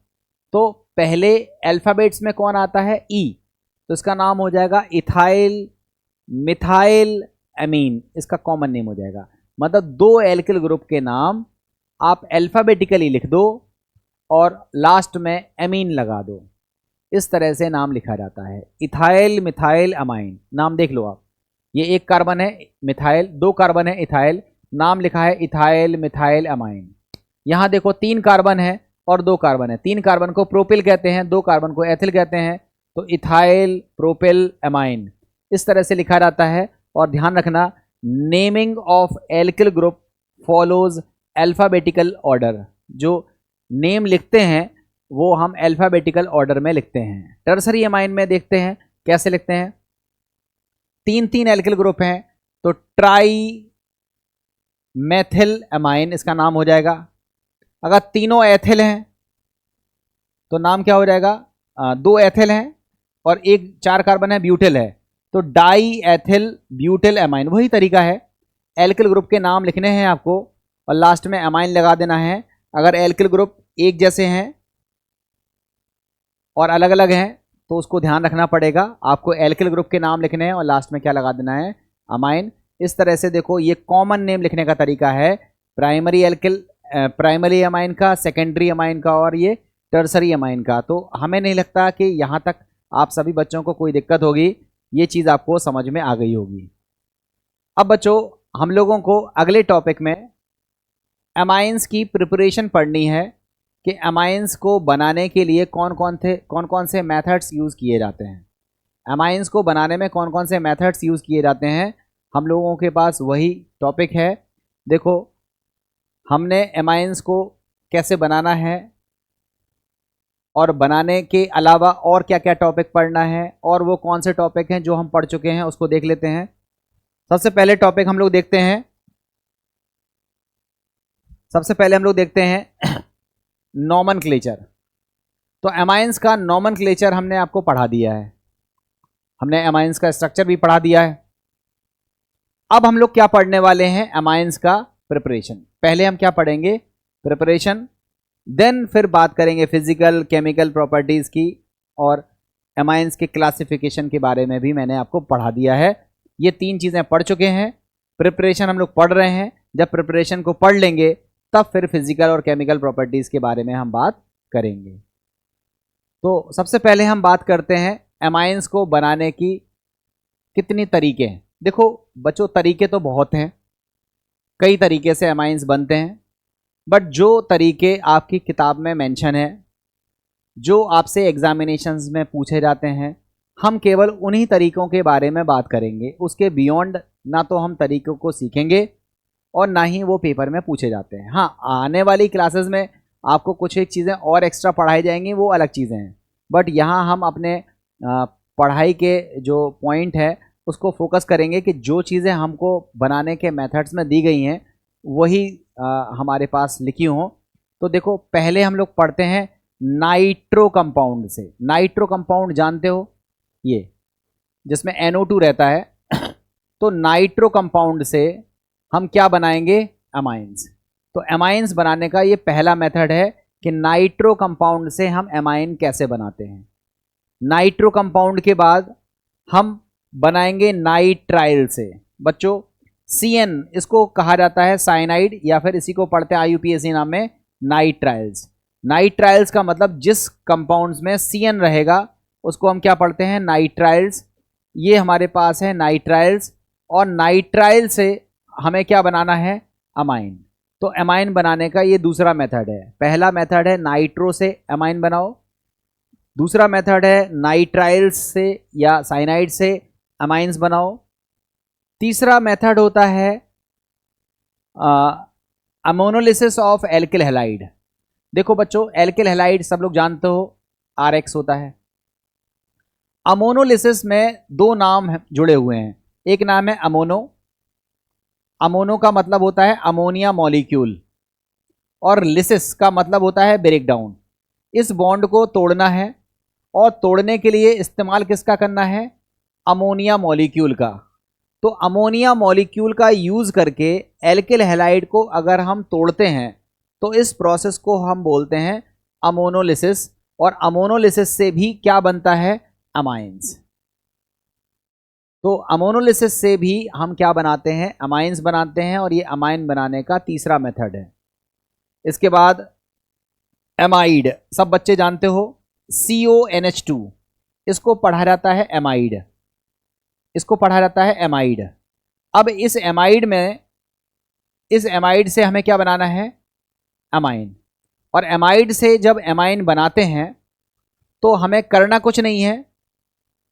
S1: तो पहले अल्फाबेट्स में कौन आता है, E, तो इसका नाम हो जाएगा इथाइल मिथाइल एमीन, इसका कॉमन नेम हो जाएगा। मतलब दो एल्किल ग्रुप के नाम आप अल्फाबेटिकली लिख दो और लास्ट में एमीन लगा दो, इस तरह से नाम लिखा जाता है, इथाइल मिथाइल अमाइन। नाम देख लो आप, ये एक कार्बन है मिथाइल, दो कार्बन है इथाइल, नाम लिखा है इथाइल मिथाइल अमाइन। यहाँ देखो 3 कार्बन है और 2 कार्बन है, 3 कार्बन को प्रोपिल कहते हैं, 2 कार्बन को एथिल कहते हैं, तो इथाइल प्रोपिल एमाइन, इस तरह से लिखा जाता है। और ध्यान रखना, naming of alkyl group follows alphabetical order, जो नेम लिखते हैं वो हम अल्फाबेटिकल ऑर्डर में लिखते हैं। टर्सरी एमाइन में देखते हैं कैसे लिखते हैं, 3 एल्किल ग्रुप हैं, तो ट्राई मेथिल एमाइन इसका नाम हो जाएगा। अगर तीनों एथिल हैं तो नाम क्या हो जाएगा, 2 एथिल हैं और 4 कार्बन है, ब्यूटिल है, तो डाई एथिल ब्यूटिल एमाइन। वही तरीका है, एल्किल ग्रुप के नाम लिखने हैं आपको और लास्ट में एमाइन लगा देना है। अगर एल्किल ग्रुप एक जैसे हैं और अलग अलग हैं तो उसको ध्यान रखना पड़ेगा, आपको एल्किल ग्रुप के नाम लिखने हैं और लास्ट में क्या लगा देना है, अमाइन। इस तरह से देखो ये कॉमन नेम लिखने का तरीका है, प्राइमरी एल्किल प्राइमरी अमाइन का, सेकेंडरी अमाइन का और ये टर्सरी अमाइन का। तो हमें नहीं लगता कि यहाँ तक आप सभी बच्चों को कोई दिक्कत होगी, ये चीज़ आपको समझ में आ गई होगी। अब बच्चों हम लोगों को अगले टॉपिक में अमाइंस की प्रिपरेशन पढ़नी है कि अमाइंस को बनाने के लिए कौन कौन से मेथड्स यूज़ किए जाते हैं। अमाइंस को बनाने में कौन कौन से मेथड्स यूज़ किए जाते हैं, हम लोगों के पास वही टॉपिक है। देखो हमने अमाइंस को कैसे बनाना है और बनाने के अलावा और क्या क्या टॉपिक पढ़ना है और वो कौन से टॉपिक हैं जो हम पढ़ चुके हैं उसको देख लेते हैं। सबसे पहले टॉपिक हम लोग देखते हैं, सबसे पहले हम लोग देखते हैं नॉमेनक्लेचर। तो अमाइंस का नॉमेनक्लेचर हमने आपको पढ़ा दिया है, हमने अमाइंस का स्ट्रक्चर भी पढ़ा दिया है। अब हम लोग क्या पढ़ने वाले हैं, अमाइंस का प्रिपरेशन। पहले हम क्या पढ़ेंगे, प्रिपरेशन, देन फिर बात करेंगे फिजिकल केमिकल प्रॉपर्टीज़ की, और अमाइंस के क्लासिफिकेशन के बारे में भी मैंने आपको पढ़ा दिया है। ये 3 चीज़ें पढ़ चुके हैं, प्रिपरेशन हम लोग पढ़ रहे हैं। जब प्रिपरेशन को पढ़ लेंगे तब फिर फिजिकल और केमिकल प्रॉपर्टीज़ के बारे में हम बात करेंगे। तो सबसे पहले हम बात करते हैं अमाइंस को बनाने की कितनी तरीके हैं। देखो बच्चों तरीके तो बहुत हैं, कई तरीके से अमाइंस बनते हैं, बट जो तरीके आपकी किताब में मेंशन है, जो आपसे एग्जामिनेशंस में पूछे जाते हैं, हम केवल उन्हीं तरीकों के बारे में बात करेंगे। उसके बियॉन्ड ना तो हम तरीकों को सीखेंगे और ना ही वो पेपर में पूछे जाते हैं। हाँ, आने वाली क्लासेस में आपको कुछ एक चीज़ें और एक्स्ट्रा पढ़ाई जाएंगी, वो अलग चीज़ें हैं, बट यहाँ हम अपने पढ़ाई के जो पॉइंट है उसको फोकस करेंगे कि जो चीज़ें हमको बनाने के मेथड्स में दी गई हैं वही हमारे पास लिखी हों। तो देखो पहले हम लोग पढ़ते हैं नाइट्रो कंपाउंड से। नाइट्रो कंपाउंड जानते हो, ये जिसमें NO2 रहता है। तो नाइट्रो कंपाउंड से हम क्या बनाएंगे, अमाइंस। तो अमाइंस बनाने का ये पहला मेथड है कि नाइट्रो कंपाउंड से हम अमाइन कैसे बनाते हैं। नाइट्रो कंपाउंड के बाद हम बनाएंगे नाइट्राइल से। बच्चों CN इसको कहा जाता है साइनाइड, या फिर इसी को पढ़ते हैं IUPAC नाम में नाइट्राइल्स। नाइट्राइल्स का मतलब जिस कंपाउंड्स में CN रहेगा उसको हम क्या पढ़ते हैं, नाइट्राइल्स। ये हमारे पास है नाइट्राइल्स। और नाइट्राइल से हमें क्या बनाना है, अमाइन। तो अमाइन बनाने का ये दूसरा मेथड है। पहला मेथड है नाइट्रो से अमाइन बनाओ, दूसरा मेथड है नाइट्राइल्स से या साइनाइड से अमाइंस बनाओ, तीसरा मेथड होता है अमोनोलिसिस ऑफ एल्किल हैलाइड। देखो बच्चों, एल्किल हैलाइड सब लोग जानते हो, RX होता है। अमोनोलिसिस में दो नाम जुड़े हुए हैं, एक नाम है अमोनो, अमोनो का मतलब होता है अमोनिया मॉलिक्यूल, और लिसिस का मतलब होता है ब्रेक डाउन। इस बॉन्ड को तोड़ना है, और तोड़ने के लिए इस्तेमाल किसका करना है, अमोनिया मॉलिक्यूल का। तो अमोनिया मॉलिक्यूल का यूज करके एल्किल हैलाइड को अगर हम तोड़ते हैं तो इस प्रोसेस को हम बोलते हैं अमोनोलिसिस, और अमोनोलिसिस से भी क्या बनता है, अमाइंस। तो अमोनोलिसिस से भी हम क्या बनाते हैं, अमाइंस बनाते हैं, और ये अमाइन बनाने का तीसरा मेथड है। इसके बाद एमाइड, सब बच्चे जानते हो, CONH2, इसको पढ़ा जाता है एमाइड, इसको पढ़ा जाता है एमाइड। अब इस एमाइड में, इस एमाइड से हमें क्या बनाना है, अमाइन। और एमाइड से जब एमाइन बनाते हैं तो हमें करना कुछ नहीं है,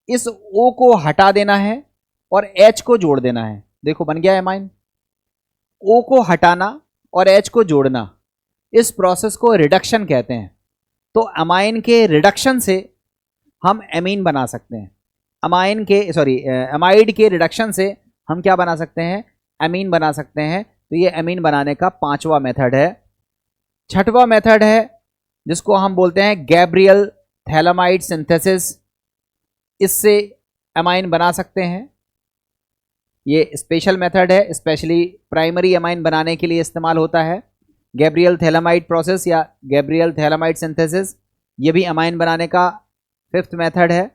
S1: इस O को हटा देना है और H को जोड़ देना है। देखो बन गया एमाइन। O को हटाना और H को जोड़ना, इस प्रोसेस को रिडक्शन कहते हैं। तो अमाइन के रिडक्शन से हम एमीन बना सकते हैं, एमाइड के रिडक्शन से हम क्या बना सकते हैं, एमीन बना सकते हैं। तो ये एमीन बनाने का पांचवा मेथड है। छठवां मेथड है जिसको हम बोलते हैं गैब्रियल थैलामाइड सिंथेसिस, इससे एमाइन बना सकते हैं। ये स्पेशल मेथड है, स्पेशली प्राइमरी एमाइन बनाने के लिए इस्तेमाल होता है। गैब्रियल थैलामाइड प्रोसेस या गैब्रियल थैलामाइड सिंथेसिस, ये भी एमाइन बनाने का फिफ्थ मेथड है।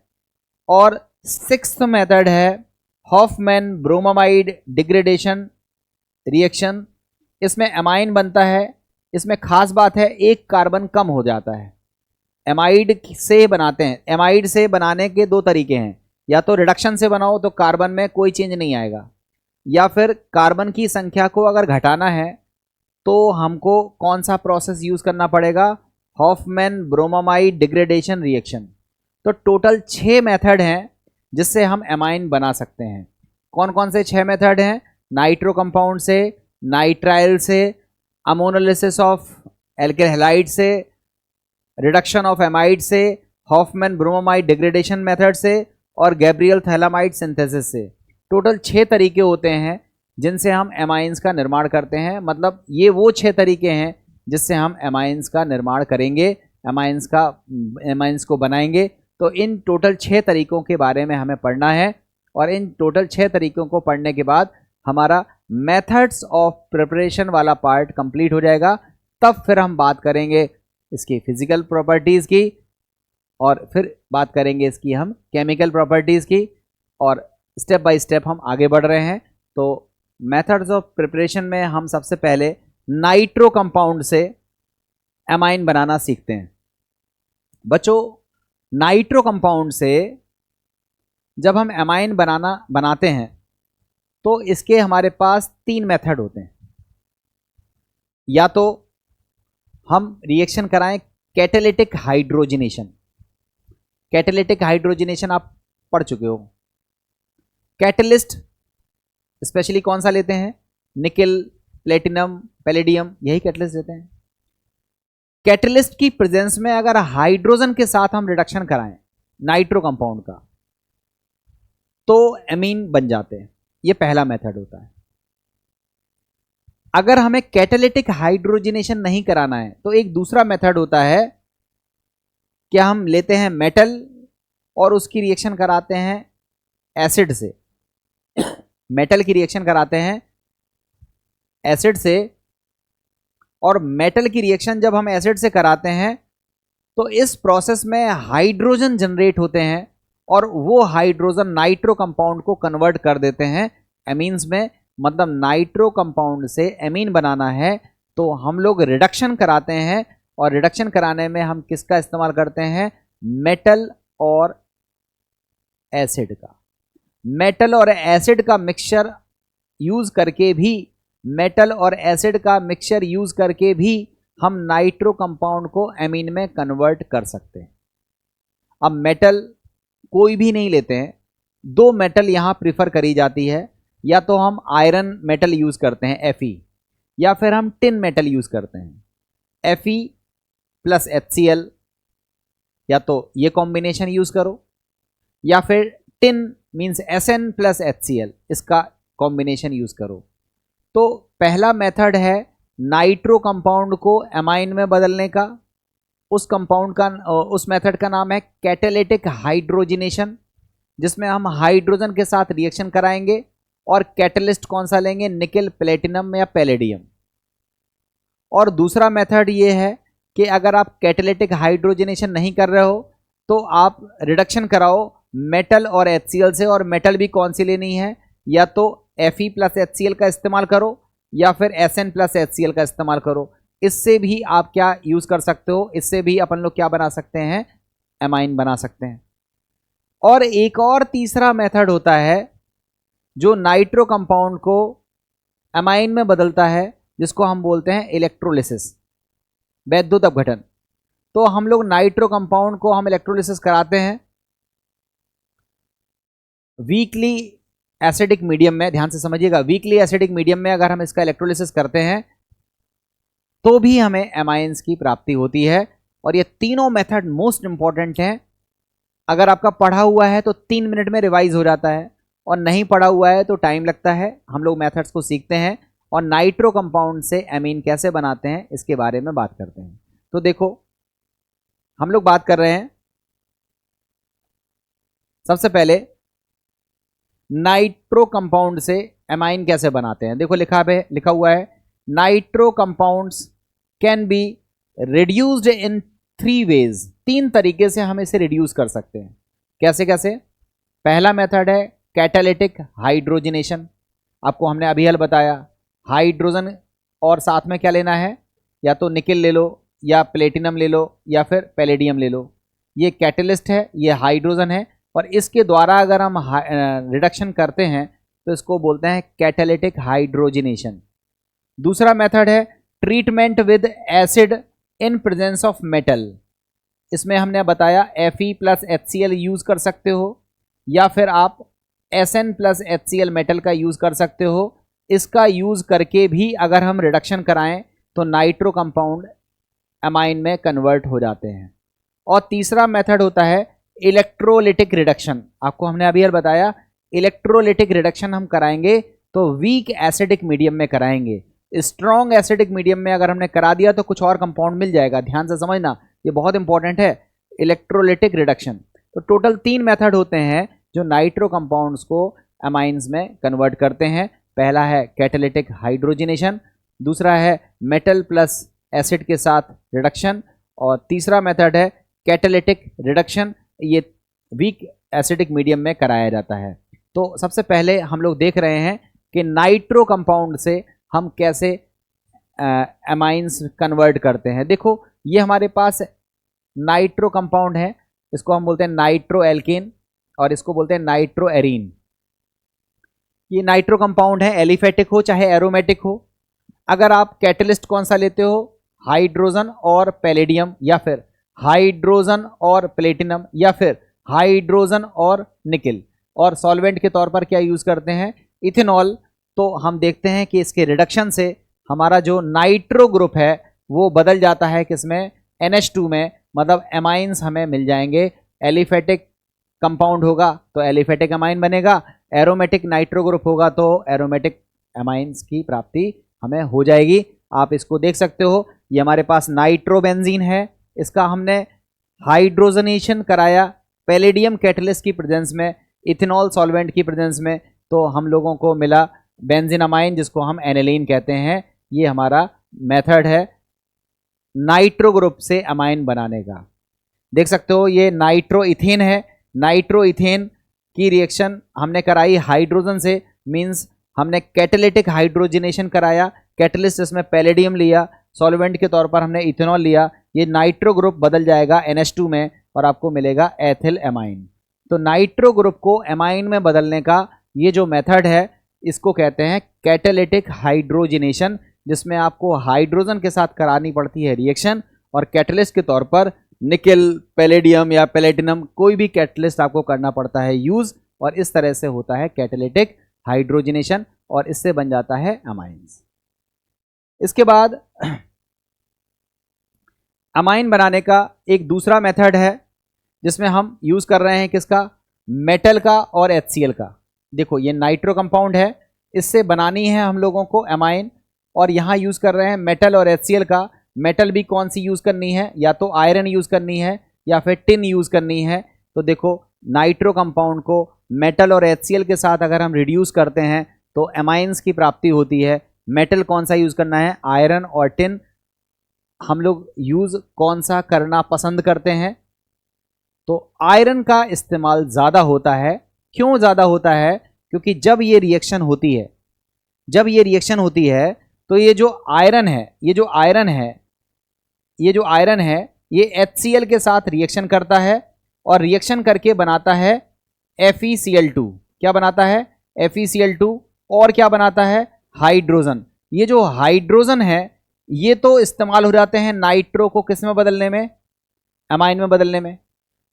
S1: और सिक्स्थ मेथड है हॉफमैन ब्रोमामाइड डिग्रेडेशन रिएक्शन। इसमें एमाइन बनता है, इसमें खास बात है एक कार्बन कम हो जाता है। एमाइड से बनाते हैं, एमाइड से बनाने के दो तरीके हैं, या तो रिडक्शन से बनाओ तो कार्बन में कोई चेंज नहीं आएगा, या फिर कार्बन की संख्या को अगर घटाना है तो हमको कौन सा प्रोसेस यूज करना पड़ेगा, हॉफमैन ब्रोमामाइड डिग्रेडेशन रिएक्शन। तो टोटल 6 मेथड हैं जिससे हम एमाइन बना सकते हैं। कौन कौन से 6 मेथड हैं, नाइट्रो कंपाउंड से, नाइट्राइल से, अमोनोलिसिस ऑफ एल्किल हैलाइड से, रिडक्शन ऑफ एमाइड से, हॉफमैन ब्रोमामाइड डिग्रेडेशन मेथड से, और गैब्रियल थैलामाइड सिंथेसिस से। टोटल 6 तरीके होते हैं जिनसे हम एमाइंस का निर्माण करते हैं। मतलब ये वो 6 तरीके हैं जिससे हम एमाइंस का निर्माण करेंगे, एमाइंस को बनाएंगे। तो इन टोटल 6 तरीकों के बारे में हमें पढ़ना है, और इन टोटल 6 तरीकों को पढ़ने के बाद हमारा मेथड्स ऑफ प्रिपरेशन वाला पार्ट कंप्लीट हो जाएगा। तब फिर हम बात करेंगे इसकी फिजिकल प्रॉपर्टीज़ की, और फिर बात करेंगे इसकी हम केमिकल प्रॉपर्टीज़ की, और स्टेप बाय स्टेप हम आगे बढ़ रहे हैं। तो मेथड्स ऑफ प्रिपरेशन में हम सबसे पहले नाइट्रो कंपाउंड से एमाइन बनाना सीखते हैं। बच्चों, नाइट्रो कंपाउंड से जब हम एमाइन बनाते हैं तो इसके हमारे पास 3 मेथड होते हैं। या तो हम रिएक्शन कराएं कैटालिटिक हाइड्रोजनेशन, कैटालिटिक हाइड्रोजनेशन आप पढ़ चुके हो। कैटलिस्ट स्पेशली कौन सा लेते हैं, निकल, प्लेटिनम, पैलेडियम, यही कैटलिस्ट देते हैं। कैटलिस्ट की प्रेजेंस में अगर हाइड्रोजन के साथ हम रिडक्शन कराएं नाइट्रो कंपाउंड का तो एमीन बन जाते हैं। यह पहला मेथड होता है। अगर हमें कैटालिटिक हाइड्रोजनेशन नहीं कराना है तो एक दूसरा मेथड होता है कि हम लेते हैं मेटल और उसकी रिएक्शन कराते हैं एसिड से। मेटल की रिएक्शन कराते हैं एसिड से, और मेटल की रिएक्शन जब हम एसिड से कराते हैं तो इस प्रोसेस में हाइड्रोजन जनरेट होते हैं, और वो हाइड्रोजन नाइट्रो कंपाउंड को कन्वर्ट कर देते हैं एमीन्स में। मतलब नाइट्रो कंपाउंड से एमीन बनाना है तो हम लोग रिडक्शन कराते हैं, और रिडक्शन कराने में हम किसका इस्तेमाल करते हैं, मेटल और एसिड का। मेटल और एसिड का मिक्सचर यूज करके भी, मेटल और एसिड का मिक्सचर यूज करके भी हम नाइट्रो कंपाउंड को एमीन में कन्वर्ट कर सकते हैं। अब मेटल कोई भी नहीं लेते हैं, दो मेटल यहां प्रिफर करी जाती है, या तो हम आयरन मेटल यूज करते हैं Fe, या फिर हम टिन मेटल यूज करते हैं Fe प्लस HCl, या तो ये कॉम्बिनेशन यूज करो, या फिर tin means Sn plus HCl, इसका कॉम्बिनेशन यूज करो। तो पहला मेथड है नाइट्रो कंपाउंड को एमाइन में बदलने का। उस मेथड का नाम है कैटालिटिक हाइड्रोजिनेशन, जिसमें हम हाइड्रोजन के साथ रिएक्शन कराएंगे और कैटलिस्ट कौन सा लेंगे, निकेल, प्लेटिनम या पैलेडियम। और दूसरा मेथड ये है कि अगर आप कैटालिटिक हाइड्रोजिनेशन नहीं कर रहे हो तो आप रिडक्शन कराओ मेटल और HCl से, और मेटल भी कौन सी लेनी है, या तो Fe प्लस HCl का इस्तेमाल करो या फिर Sn प्लस HCl का इस्तेमाल करो। इससे भी आप क्या यूज कर सकते हो, इससे भी अपन लोग क्या बना सकते हैं, एमाइन बना सकते हैं। और एक और तीसरा मेथड होता है जो नाइट्रो कंपाउंड को एमाइन में बदलता है, जिसको हम बोलते हैं इलेक्ट्रोलिसिस, वैद्युत अपघटन। तो हम लोग नाइट्रो कंपाउंड को हम इलेक्ट्रोलिसिस कराते हैं वीकली एसिडिक मीडियम में। ध्यान से समझिएगा, वीकली एसिडिक मीडियम में अगर हम इसका इलेक्ट्रोलिसिस करते हैं तो भी हमें एमाइंस की प्राप्ति होती है। और ये तीनों मेथड मोस्ट इंपॉर्टेंट हैं। अगर आपका पढ़ा हुआ है तो 3 मिनट में रिवाइज हो जाता है, और नहीं पढ़ा हुआ है तो टाइम लगता है। हम लोग मेथड्स को सीखते हैं और नाइट्रो कंपाउंड से एमीन कैसे बनाते हैं इसके बारे में बात करते हैं। तो देखो, हम लोग बात कर रहे हैं सबसे पहले नाइट्रो कंपाउंड से एमाइन कैसे बनाते हैं। देखो लिखा हुआ है nitro compounds can be reduced in 3 ways. 3 तरीके से हम इसे रिड्यूस कर सकते हैं। कैसे कैसे? पहला मेथड है कैटालिटिक हाइड्रोजिनेशन। आपको हमने अभी हल बताया, हाइड्रोजन और साथ में क्या लेना है, या तो निकेल ले लो, या प्लेटिनम ले लो, या फिर पैलेडियम ले लो। ये कैटलिस्ट है, ये हाइड्रोजन है, और इसके द्वारा अगर हम रिडक्शन करते हैं तो इसको बोलते हैं कैटालिटिक हाइड्रोजिनेशन। दूसरा मेथड है treatment with acid in presence of metal. इसमें हमने बताया Fe प्लस HCl यूज कर सकते हो, या फिर आप Sn प्लस HCl मेटल का यूज कर सकते हो। इसका यूज करके भी अगर हम रिडक्शन कराएं तो नाइट्रो कंपाउंड एमाइन में कन्वर्ट हो जाते हैं। और तीसरा मेथड होता है इलेक्ट्रोलिटिक रिडक्शन। आपको हमने अभी बताया इलेक्ट्रोलिटिक रिडक्शन हम कराएंगे तो वीक एसिडिक मीडियम में कराएंगे। स्ट्रॉन्ग एसिडिक मीडियम में अगर हमने करा दिया तो कुछ और कंपाउंड मिल जाएगा। ध्यान से समझना, ये बहुत इंपॉर्टेंट है, इलेक्ट्रोलिटिक रिडक्शन। तो टोटल 3 मेथड होते हैं जो नाइट्रो कंपाउंड्स को एमाइंस में कन्वर्ट करते हैं। पहला है कैटालिटिक हाइड्रोजिनेशन, दूसरा है मेटल प्लस एसिड के साथ रिडक्शन, और तीसरा मेथड है कैटालिटिक रिडक्शन। ये वीक एसिडिक मीडियम में कराया जाता है। तो सबसे पहले हम लोग देख रहे हैं कि नाइट्रो कंपाउंड से हम कैसे एमाइंस कन्वर्ट करते हैं। देखो, ये हमारे पास नाइट्रो कंपाउंड है, इसको हम बोलते हैं नाइट्रो एल्केन, और इसको बोलते हैं नाइट्रो एरीन। ये नाइट्रो कंपाउंड है, एलिफेटिक हो चाहे एरोमेटिक हो। अगर आप कैटलिस्ट कौन सा लेते हो, हाइड्रोजन और पैलेडियम, या फिर हाइड्रोजन और प्लेटिनम, या फिर हाइड्रोजन और निकेल, और सॉल्वेंट के तौर पर क्या यूज करते हैं, इथेनॉल। तो हम देखते हैं कि इसके रिडक्शन से हमारा जो नाइट्रो ग्रुप है वो बदल जाता है किसमें, NH2 में। मतलब एमाइंस हमें मिल जाएंगे। एलिफेटिक कंपाउंड होगा तो एलिफेटिक एमाइन बनेगा, एरोमेटिक नाइट्रो ग्रुप होगा तो एरोमेटिक एमाइंस की प्राप्ति हमें हो जाएगी। आप इसको देख सकते हो, ये हमारे पास नाइट्रोबेंजीन है, इसका हमने हाइड्रोजनेशन कराया पैलेडियम कैटलिस्ट की प्रेजेंस में, इथेनॉल सॉल्वेंट की प्रेजेंस में, तो हम लोगों को मिला बेंजीन अमाइन, जिसको हम एनिलीन कहते हैं। ये हमारा मेथड है नाइट्रो ग्रुप से अमाइन बनाने का। देख सकते हो ये नाइट्रो इथेन है। नाइट्रो इथेन की रिएक्शन हमने कराई हाइड्रोजन से, मींस हमने कैटालिटिक हाइड्रोजिनेशन कराया। कैटलिस्ट इसमें पैलेडियम लिया, सॉल्वेंट के तौर पर हमने इथेनॉल लिया। ये नाइट्रो ग्रुप बदल जाएगा NH2 में और आपको मिलेगा एथिल एमाइन। तो नाइट्रो ग्रुप को एमाइन में बदलने का ये जो मेथड है इसको कहते हैं कैटालिटिक हाइड्रोजिनेशन, जिसमें आपको हाइड्रोजन के साथ करानी पड़ती है रिएक्शन और कैटलिस्ट के तौर पर निकेल, पैलेडियम या पैलेटिनम कोई भी कैटलिस्ट आपको करना पड़ता है यूज़, और इस तरह से होता है कैटालिटिक हाइड्रोजिनेशन और इससे बन जाता है अमाइंस। इसके बाद अमाइन बनाने का एक दूसरा मेथड है जिसमें हम यूज़ कर रहे हैं किसका, मेटल का और HCl का। देखो ये नाइट्रो कंपाउंड है, इससे बनानी है हम लोगों को अमाइन, और यहाँ यूज़ कर रहे हैं मेटल और HCl का। मेटल भी कौन सी यूज़ करनी है, या तो आयरन यूज़ करनी है या फिर टिन यूज़ करनी है। तो देखो नाइट्रो कंपाउंड को मेटल और HCl के साथ अगर हम रिड्यूस करते हैं तो अमाइंस की प्राप्ति होती है। मेटल कौन सा यूज़ करना है, आयरन और टिन। हम लोग यूज़ कौन सा करना पसंद करते हैं, तो आयरन का इस्तेमाल ज़्यादा होता है। क्यों ज़्यादा होता है, क्योंकि जब ये रिएक्शन होती है तो ये जो आयरन है ये HCl के साथ रिएक्शन करता है और रिएक्शन करके बनाता है FeCl2। क्या बनाता है, FeCl2, और क्या बनाता है, हाइड्रोजन। ये जो हाइड्रोजन है ये तो इस्तेमाल हो जाते हैं नाइट्रो को किस में बदलने में, अमाइन में बदलने में।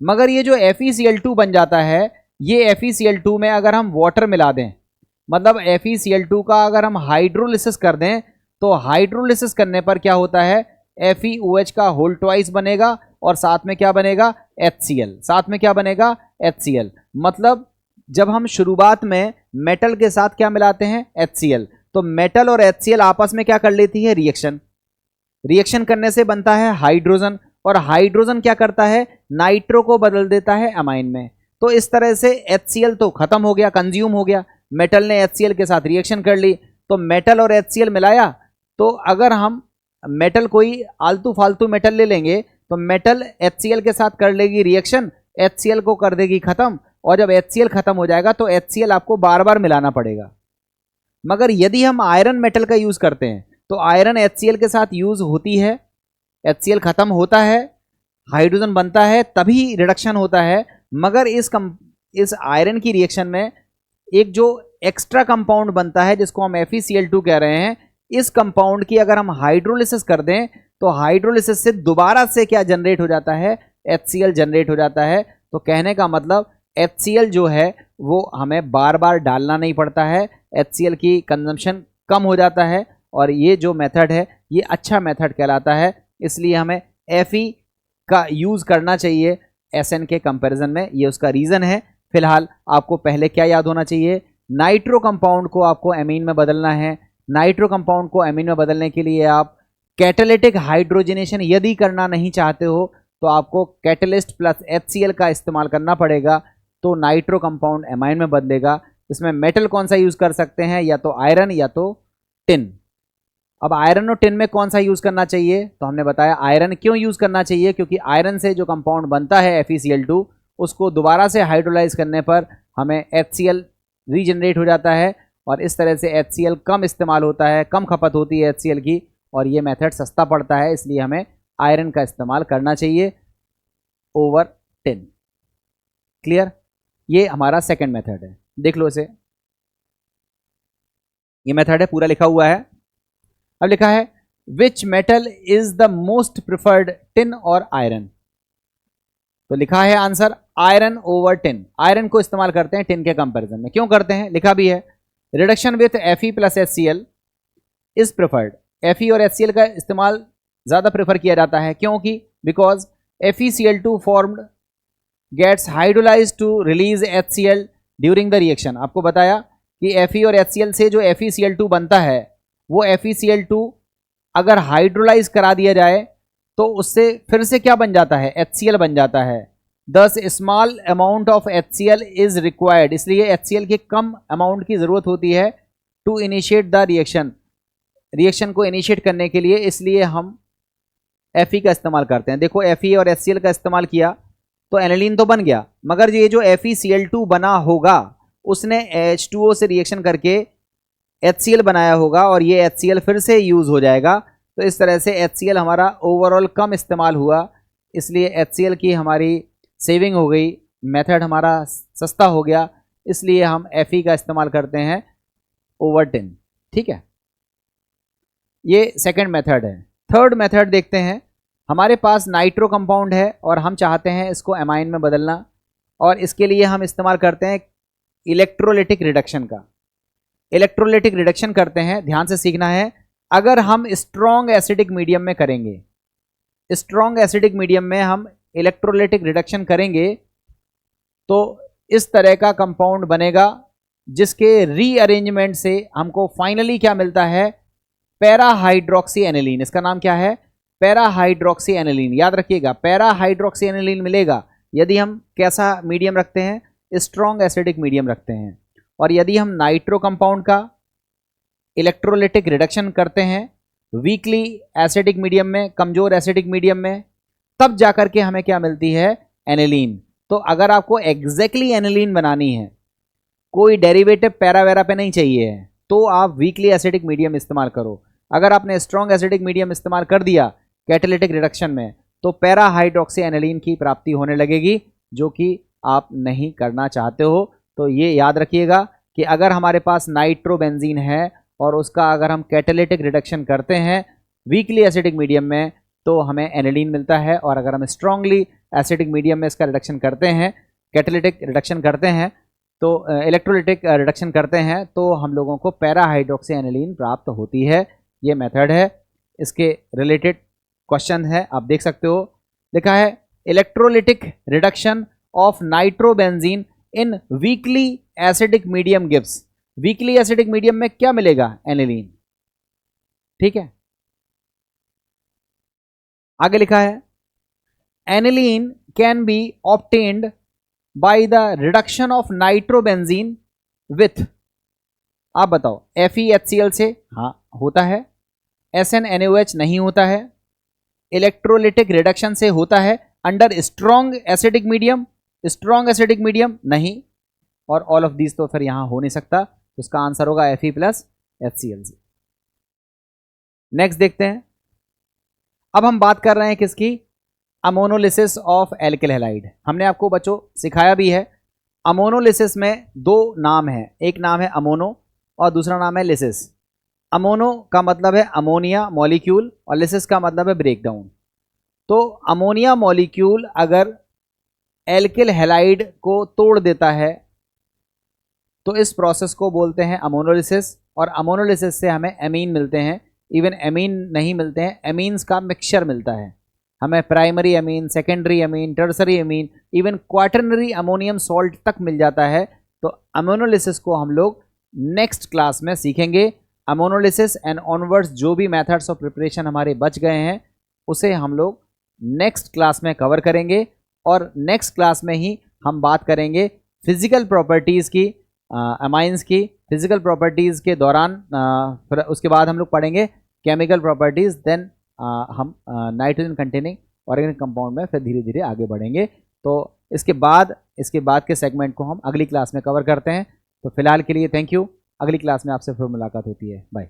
S1: मगर ये जो FeCl2 बन जाता है, ये FeCl2 में अगर हम वाटर मिला दें, मतलब FeCl2 का अगर हम हाइड्रोलिसिस कर दें, तो हाइड्रोलिसिस करने पर क्या होता है, FeOH का होल ट्वाइस बनेगा और साथ में क्या बनेगा, HCl। मतलब जब हम शुरुआत में मेटल के साथ क्या मिलाते हैं, HCl, तो मेटल और HCl आपस में क्या कर लेती है, रिएक्शन करने से बनता है हाइड्रोजन, और हाइड्रोजन क्या करता है, नाइट्रो को बदल देता है अमाइन में। तो इस तरह से HCl तो खत्म हो गया, कंज्यूम हो गया। मेटल ने HCl के साथ रिएक्शन कर ली, तो मेटल और HCl मिलाया। तो अगर हम मेटल कोई आलतू फालतू मेटल ले लेंगे तो मेटल HCl के साथ कर लेगी रिएक्शन, HCl को कर देगी खत्म, और जब HCl खत्म हो जाएगा तो HCl आपको बार बार मिलाना पड़ेगा। मगर यदि हम आयरन मेटल का यूज़ करते हैं तो आयरन HCl के साथ यूज़ होती है, HCl खत्म होता है, हाइड्रोजन बनता है, तभी रिडक्शन होता है। मगर इस आयरन की रिएक्शन में एक जो एक्स्ट्रा कंपाउंड बनता है जिसको हम FeCl2 कह रहे हैं, इस कंपाउंड की अगर हम हाइड्रोलिसिस कर दें तो हाइड्रोलिसिस से दोबारा से क्या जनरेट हो जाता है, HCl जनरेट हो जाता है। तो कहने का मतलब HCl जो है वो हमें बार बार डालना नहीं पड़ता है, HCl की कंजम्पशन कम हो जाता है, और ये जो मेथड है ये अच्छा मेथड कहलाता है। इसलिए हमें Fe का यूज़ करना चाहिए SN के कंपैरिजन में, ये उसका रीज़न है। फिलहाल आपको पहले क्या याद होना चाहिए, नाइट्रो कंपाउंड को आपको एमीन में बदलना है। नाइट्रो कंपाउंड को एमीन में बदलने के लिए आप कैटालिटिक हाइड्रोजनेशन यदि करना नहीं चाहते हो तो आपको कैटलिस्ट प्लस HCl का इस्तेमाल करना पड़ेगा, तो नाइट्रो कंपाउंड एमाइन में बदलेगा। इसमें मेटल कौन सा यूज़ कर सकते हैं, या तो आयरन या तो टिन। अब आयरन और टिन में कौन सा यूज़ करना चाहिए, तो हमने बताया आयरन क्यों यूज़ करना चाहिए, क्योंकि आयरन से जो कंपाउंड बनता है FeCl2 उसको दोबारा से हाइड्रोलाइज करने पर हमें HCl रीजनरेट हो जाता है, और इस तरह से HCl कम इस्तेमाल होता है, कम खपत होती है HCl की, और ये मेथड सस्ता पड़ता है। इसलिए हमें आयरन का इस्तेमाल करना चाहिए ओवर टिन। क्लियर, ये हमारा सेकंड मेथड है। देख लो इसे, ये मेथड है, पूरा लिखा हुआ है। अब लिखा है which metal is the most preferred, tin और आयरन। तो लिखा है answer iron over tin. Iron को इस्तेमाल करते हैं टिन के कंपैरिजन में। क्यों करते हैं, लिखा भी है, reduction with Fe plus HCl is preferred. Fe और HCl का इस्तेमाल ज़्यादा प्रेफर किया जाता है, क्योंकि because FeCl2 formed gets hydrolyse to release HCl during the reaction. आपको बताया कि Fe और HCl से जो FeCl2 बनता है वो FeCl2 अगर हाइड्रोलाइज करा दिया जाए तो उससे फिर से क्या बन जाता है, HCl बन जाता है। दस small amount of HCl is required, इसलिए HCl की कम अमाउंट की ज़रूरत होती है टू इनिशिएट द रिएक्शन को इनिशिएट करने के लिए, इसलिए हम Fe का इस्तेमाल करते हैं। देखो Fe और HCl का इस्तेमाल किया तो एनिलीन तो बन गया, मगर ये जो FeCl2 बना होगा उसने H2O से रिएक्शन करके HCl बनाया होगा, और ये HCl फिर से यूज़ हो जाएगा। तो इस तरह से HCl हमारा ओवरऑल कम इस्तेमाल हुआ, इसलिए HCl की हमारी सेविंग हो गई, मेथड हमारा सस्ता हो गया, इसलिए हम Fe का इस्तेमाल करते हैं ओवर 10। ठीक है, ये सेकंड मेथड है। थर्ड मेथड देखते हैं। हमारे पास नाइट्रो कंपाउंड है और हम चाहते हैं इसको अमाइन में बदलना, और इसके लिए हम इस्तेमाल करते हैं इलेक्ट्रोलिटिक रिडक्शन का। इलेक्ट्रोलिटिक रिडक्शन करते हैं, ध्यान से सीखना है। अगर हम स्ट्रॉन्ग एसिडिक मीडियम में करेंगे, स्ट्रॉन्ग एसिडिक मीडियम में हम इलेक्ट्रोलिटिक रिडक्शन करेंगे तो इस तरह का कंपाउंड बनेगा जिसके रीअरेंजमेंट से हमको फाइनली क्या मिलता है, पैरा हाइड्रोक्सी एनिलीन। इसका नाम क्या है, पैरा हाइड्रोक्सी एनिलीन। याद रखिएगा, पैरा हाइड्रोक्सी एनिलीन मिलेगा यदि हम कैसा मीडियम रखते हैं, स्ट्रॉन्ग एसिडिक मीडियम रखते हैं। और यदि हम नाइट्रो कंपाउंड का इलेक्ट्रोलिटिक रिडक्शन करते हैं वीकली एसिडिक मीडियम में, कमजोर एसिडिक मीडियम में, तब जाकर के हमें क्या मिलती है, एनिलीन। तो अगर आपको एग्जैक्टली एनिलीन बनानी है, कोई डेरिवेटिव पैरा वैरा पे नहीं चाहिए है, तो आप वीकली एसिडिक मीडियम इस्तेमाल करो। अगर आपने स्ट्रॉन्ग एसिडिक मीडियम इस्तेमाल कर दिया कैटालिटिक रिडक्शन में, तो पैरा हाइड्रोक्सी एनिलीन की प्राप्ति होने लगेगी, जो कि आप नहीं करना चाहते हो। तो ये याद रखिएगा कि अगर हमारे पास नाइट्रोबेंजीन है और उसका अगर हम कैटालिटिक रिडक्शन करते हैं वीकली एसिडिक मीडियम में, तो हमें एनिलीन मिलता है। और अगर हम स्ट्रांगली एसिडिक मीडियम में इसका रिडक्शन करते हैं, कैटालिटिक रिडक्शन करते हैं, तो इलेक्ट्रोलिटिक रिडक्शन करते हैं, तो हम लोगों को पैरा हाइड्रोक्सी एनिलीन प्राप्त होती है। ये मेथड है। इसके रिलेटेड क्वेश्चन है, आप देख सकते हो, लिखा है electrolytic reduction of nitrobenzene in weakly acidic medium gives. Weakly acidic medium में क्या मिलेगा, एनिलीन। ठीक है, आगे लिखा है aniline can be obtained by the reduction of nitrobenzene with, आप बताओ, FeHCl से, हाँ होता है। SnNaOH नहीं होता है। इलेक्ट्रोलिटिक रिडक्शन से होता है under strong acidic medium, strong acidic medium नहीं, और ऑल ऑफ दीज तो फिर यहां हो नहीं सकता। तो इसका आंसर होगा Fe प्लस HCl से। नेक्स्ट देखते हैं। अब हम बात कर रहे हैं किसकी, अमोनोलिसिस ऑफ एल्किल हैलाइड। हमने आपको बच्चों सिखाया भी है। अमोनोलिसिस में दो नाम है, एक नाम है अमोनो और दूसरा नाम है लिसिस। अमोनो का मतलब है अमोनिया मॉलिक्यूल और लिसिस का मतलब है ब्रेकडाउन। तो अमोनिया मॉलिक्यूल अगर एल्किल हैलाइड को तोड़ देता है तो इस प्रोसेस को बोलते हैं अमोनोलिसिस, और अमोनोलिसिस से हमें एमीन मिलते हैं। इवन एमीन नहीं मिलते हैं, एमीन्स का मिक्सचर मिलता है हमें। Primary amine, secondary amine, tertiary amine, even quaternary ammonium salt तक मिल जाता है। तो अमोनोलिसिस को हम लोग नेक्स्ट क्लास में सीखेंगे। अमोनोलिसिस एंड ऑनवर्ड्स जो भी मेथड्स ऑफ प्रिपरेशन हमारे बच गए हैं उसे हम लोग नेक्स्ट क्लास में कवर करेंगे, और नेक्स्ट क्लास में ही हम बात करेंगे फिजिकल प्रॉपर्टीज़ की, अमाइंस की फिजिकल प्रॉपर्टीज़ के दौरान। फिर उसके बाद हम लोग पढ़ेंगे केमिकल प्रॉपर्टीज़, देन हम नाइट्रोजन कंटेनिंग ऑर्गेनिक कंपाउंड में फिर धीरे धीरे आगे बढ़ेंगे। तो इसके बाद के सेगमेंट को हम अगली क्लास में कवर करते हैं। तो फिलहाल के लिए थैंक यू। अगली क्लास में आपसे फिर मुलाकात होती है। बाय।